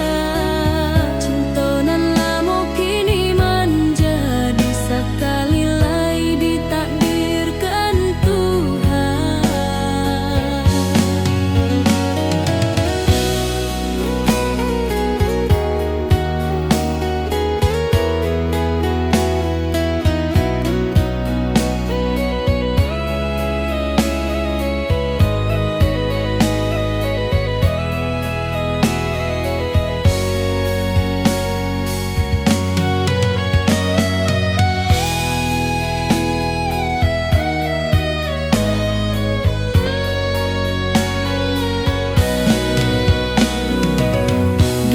Cinta nan lama kini menjadi sekali lai ditakdirkan Tuhan.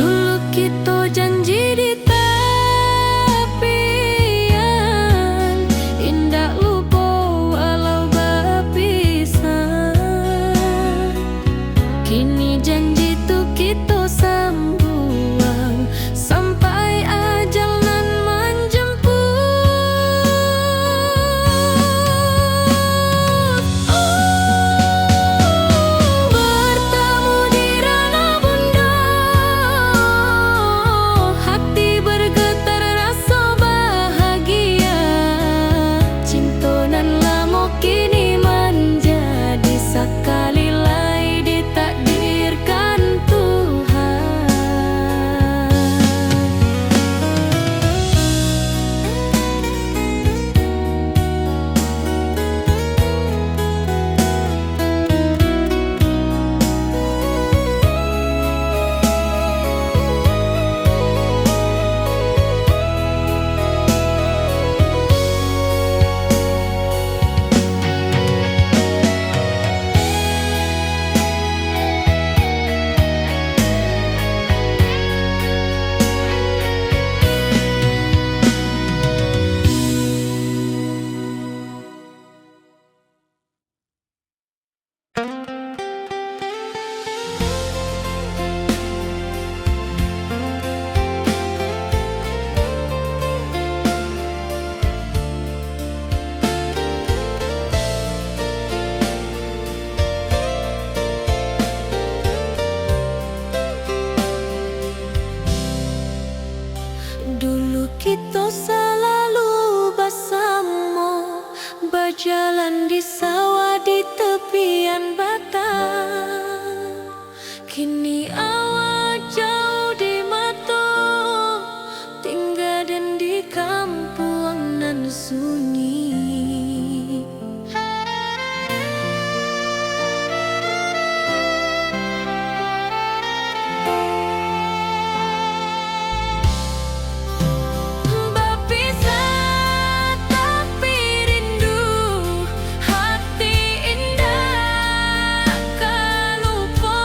Dulu kita janji di tepian, indah lupa walau berpisah. Kini janji tu kita sambung sampai ajal nan menjemput. Bertemu di ranah bunda, hati bergetar rasa bahagia. Cinta nan lama kini menjadi sekali lai ditakdirkan Tuhan. Dulu kita selalu bersama, berjalan di sawah di tepian batang. Kini awak jauh di mata, tinggal dan di kampung nan sunyi. Berpisah tapi rindu, hati indah kan lupa.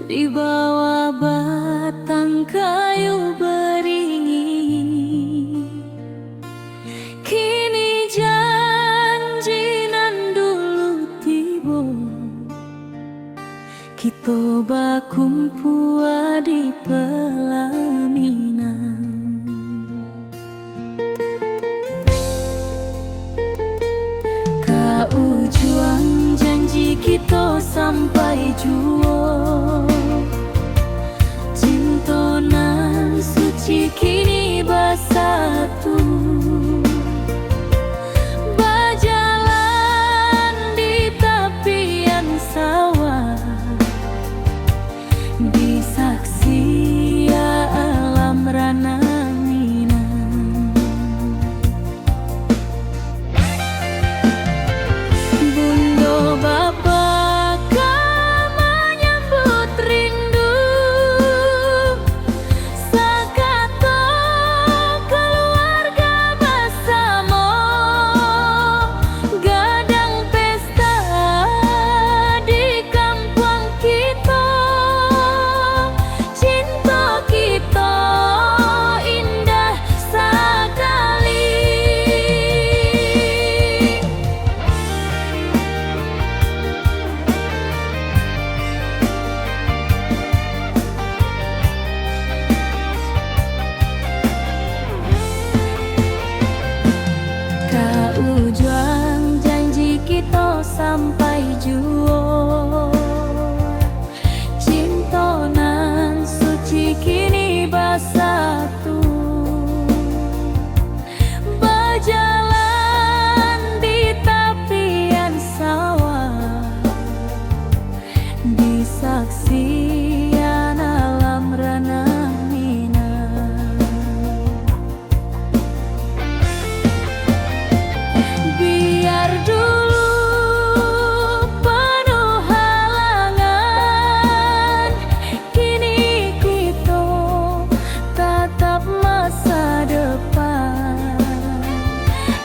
di bawah batang kayu beringin. Kini janji nan dulu tiba, kita bakumpul di pelaminan. Ujung janji kita sampai jua, cinta nan suci kini bersatu, berjalan di tepian sawah, di saksi alam rana. Ujung janji kita sampai jua, cinta nan suci kini bersatu, berjalan di tepian sawah, di saksian alam rana. Biar dulu penuh halangan, kini kita tatap masa depan.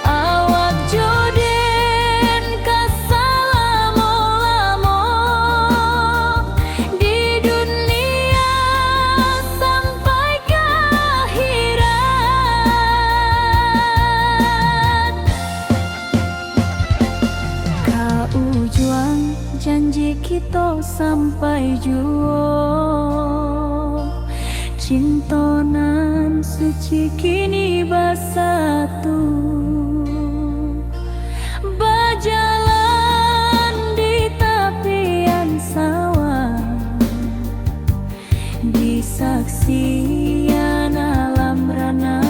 Awak joden kesalamo-lamo di dunia sampai ke akhirat. Ujung janji kita sampai jua, cinta nan suci kini bersatu, berjalan di tepian sawah, di saksian alam rana.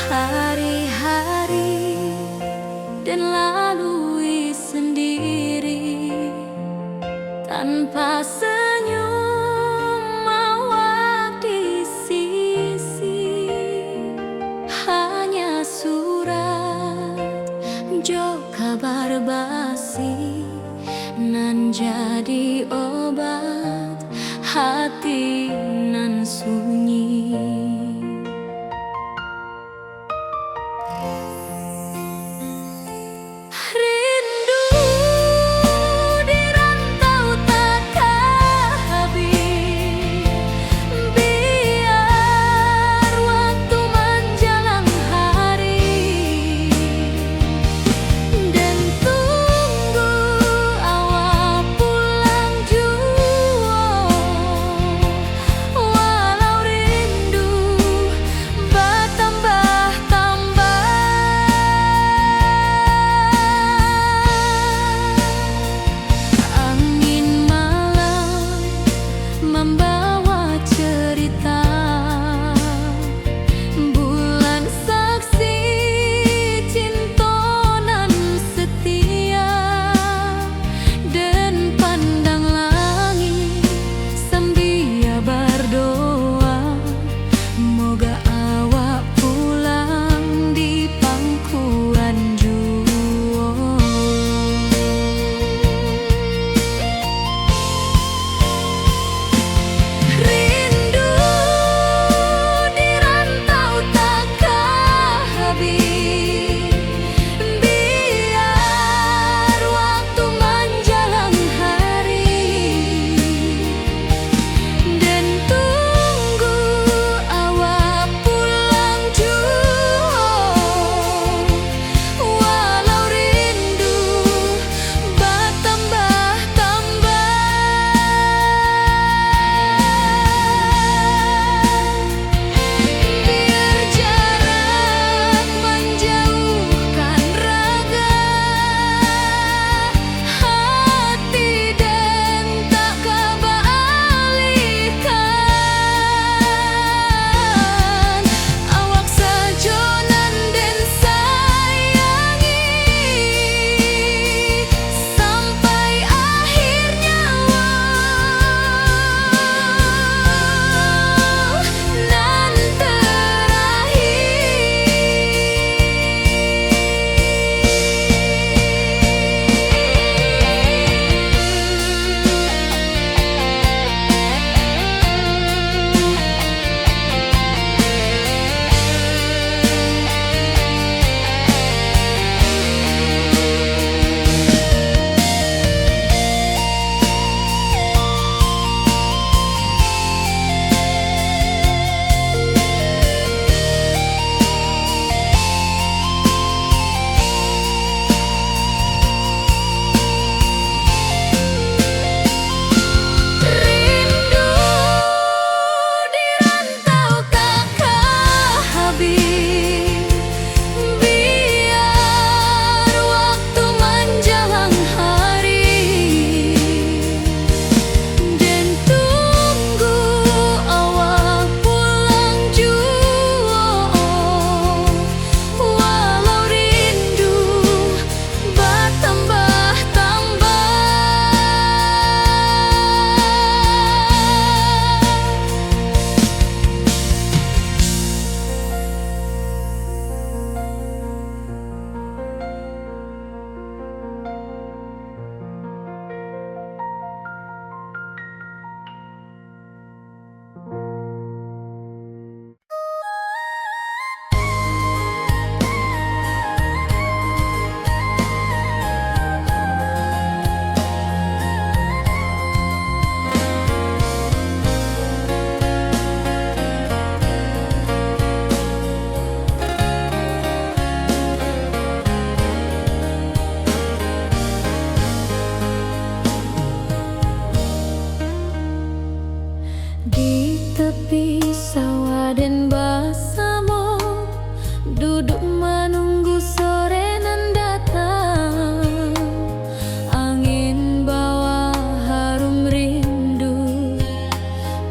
hari-hari dan lalui sendiri tanpa senyum awak di sisi. Hanya surat jo kabar basi nan jadi obat hati nan sunyi.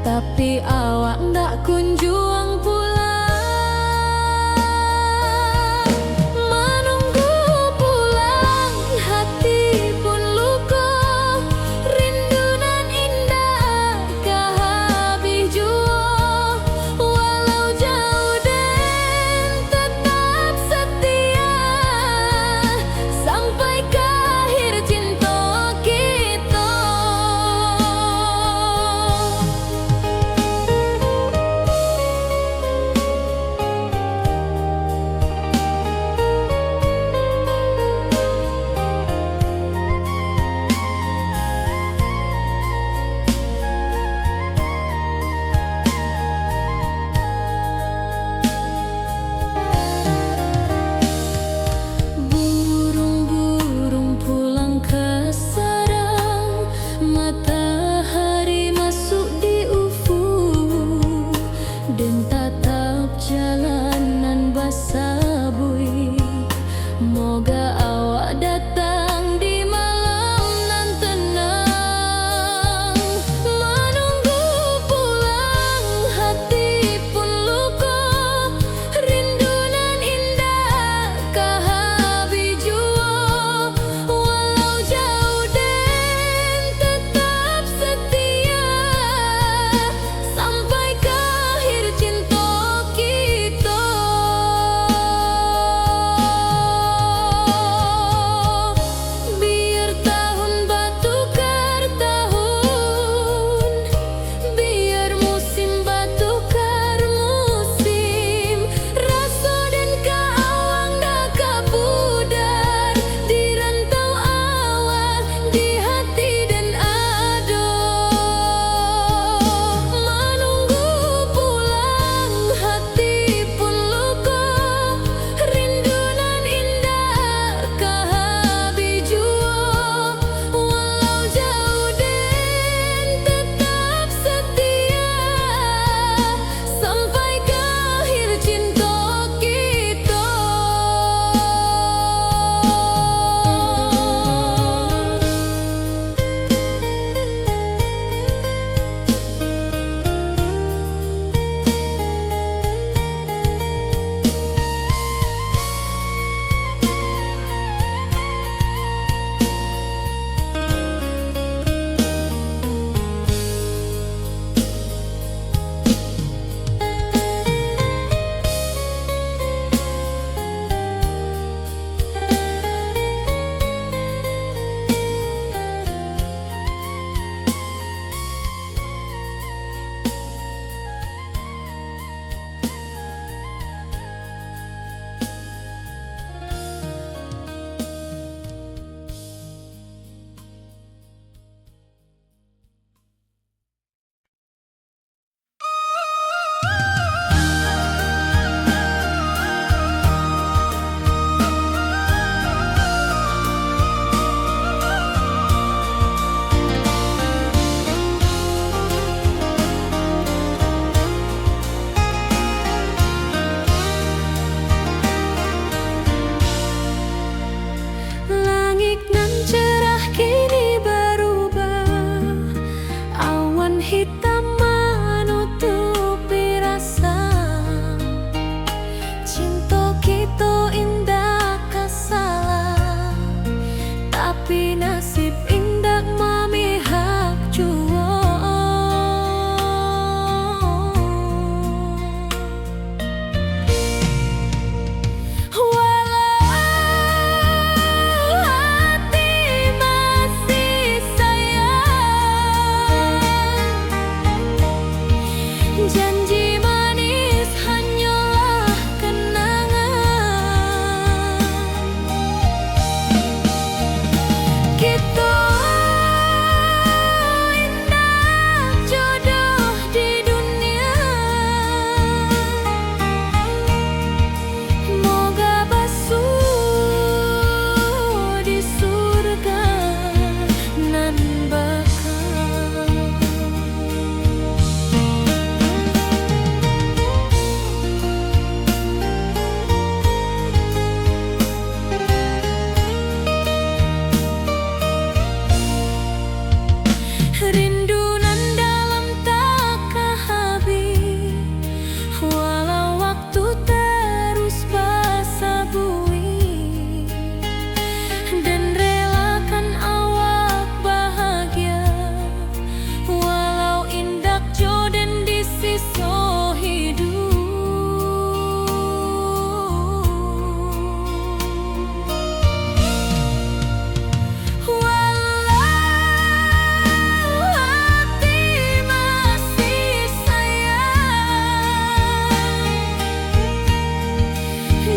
Tapi awak ndak kunjung pulang.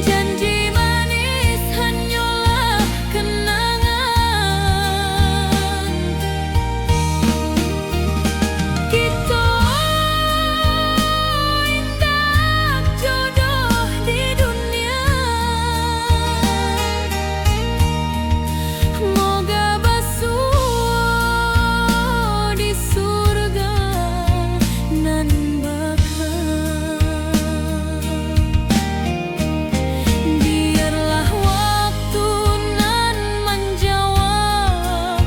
Janji manis hanyalah kenangan. Kita indah jodoh di dunia. Moga basuh di surga nan bakal. Biarlah waktu nan menjawab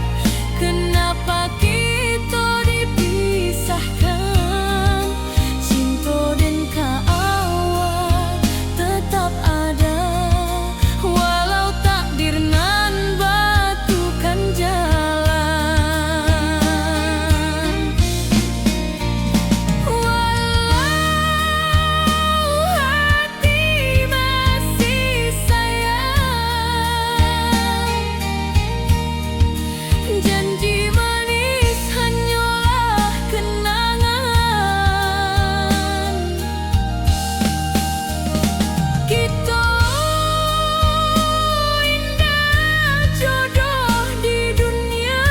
kenapa kita dipisahkan. Cinta dan kaawat tetap ada, walau takdir nan batukan jalan. Walau hati masih sayang, janji manis hanyalah kenangan. Kita indah jodoh di dunia.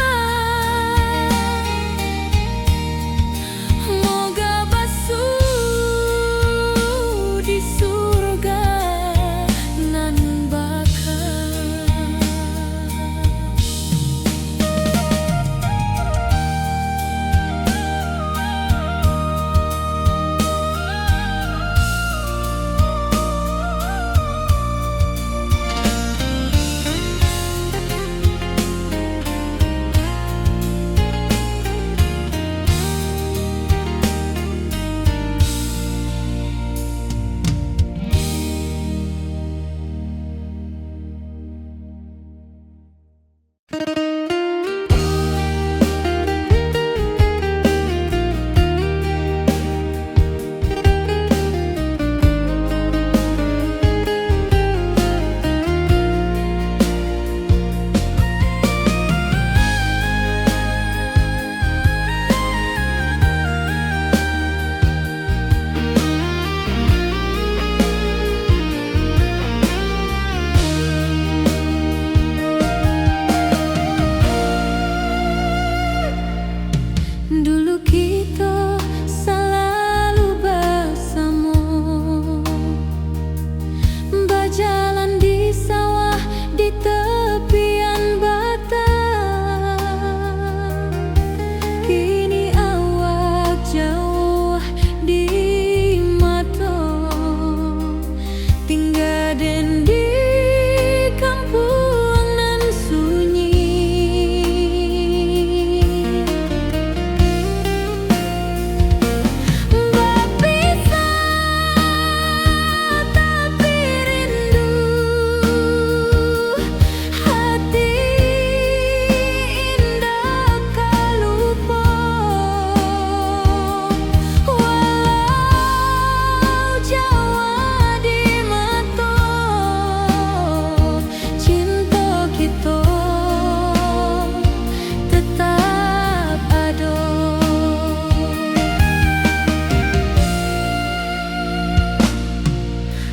Moga basuh di surga nan bakal. Dulu kita selalu bersama, berjalan di sawah di tepian batang. Kini awak jauh di mata, tinggal den di kampung nan sunyi.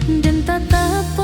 Dan tatap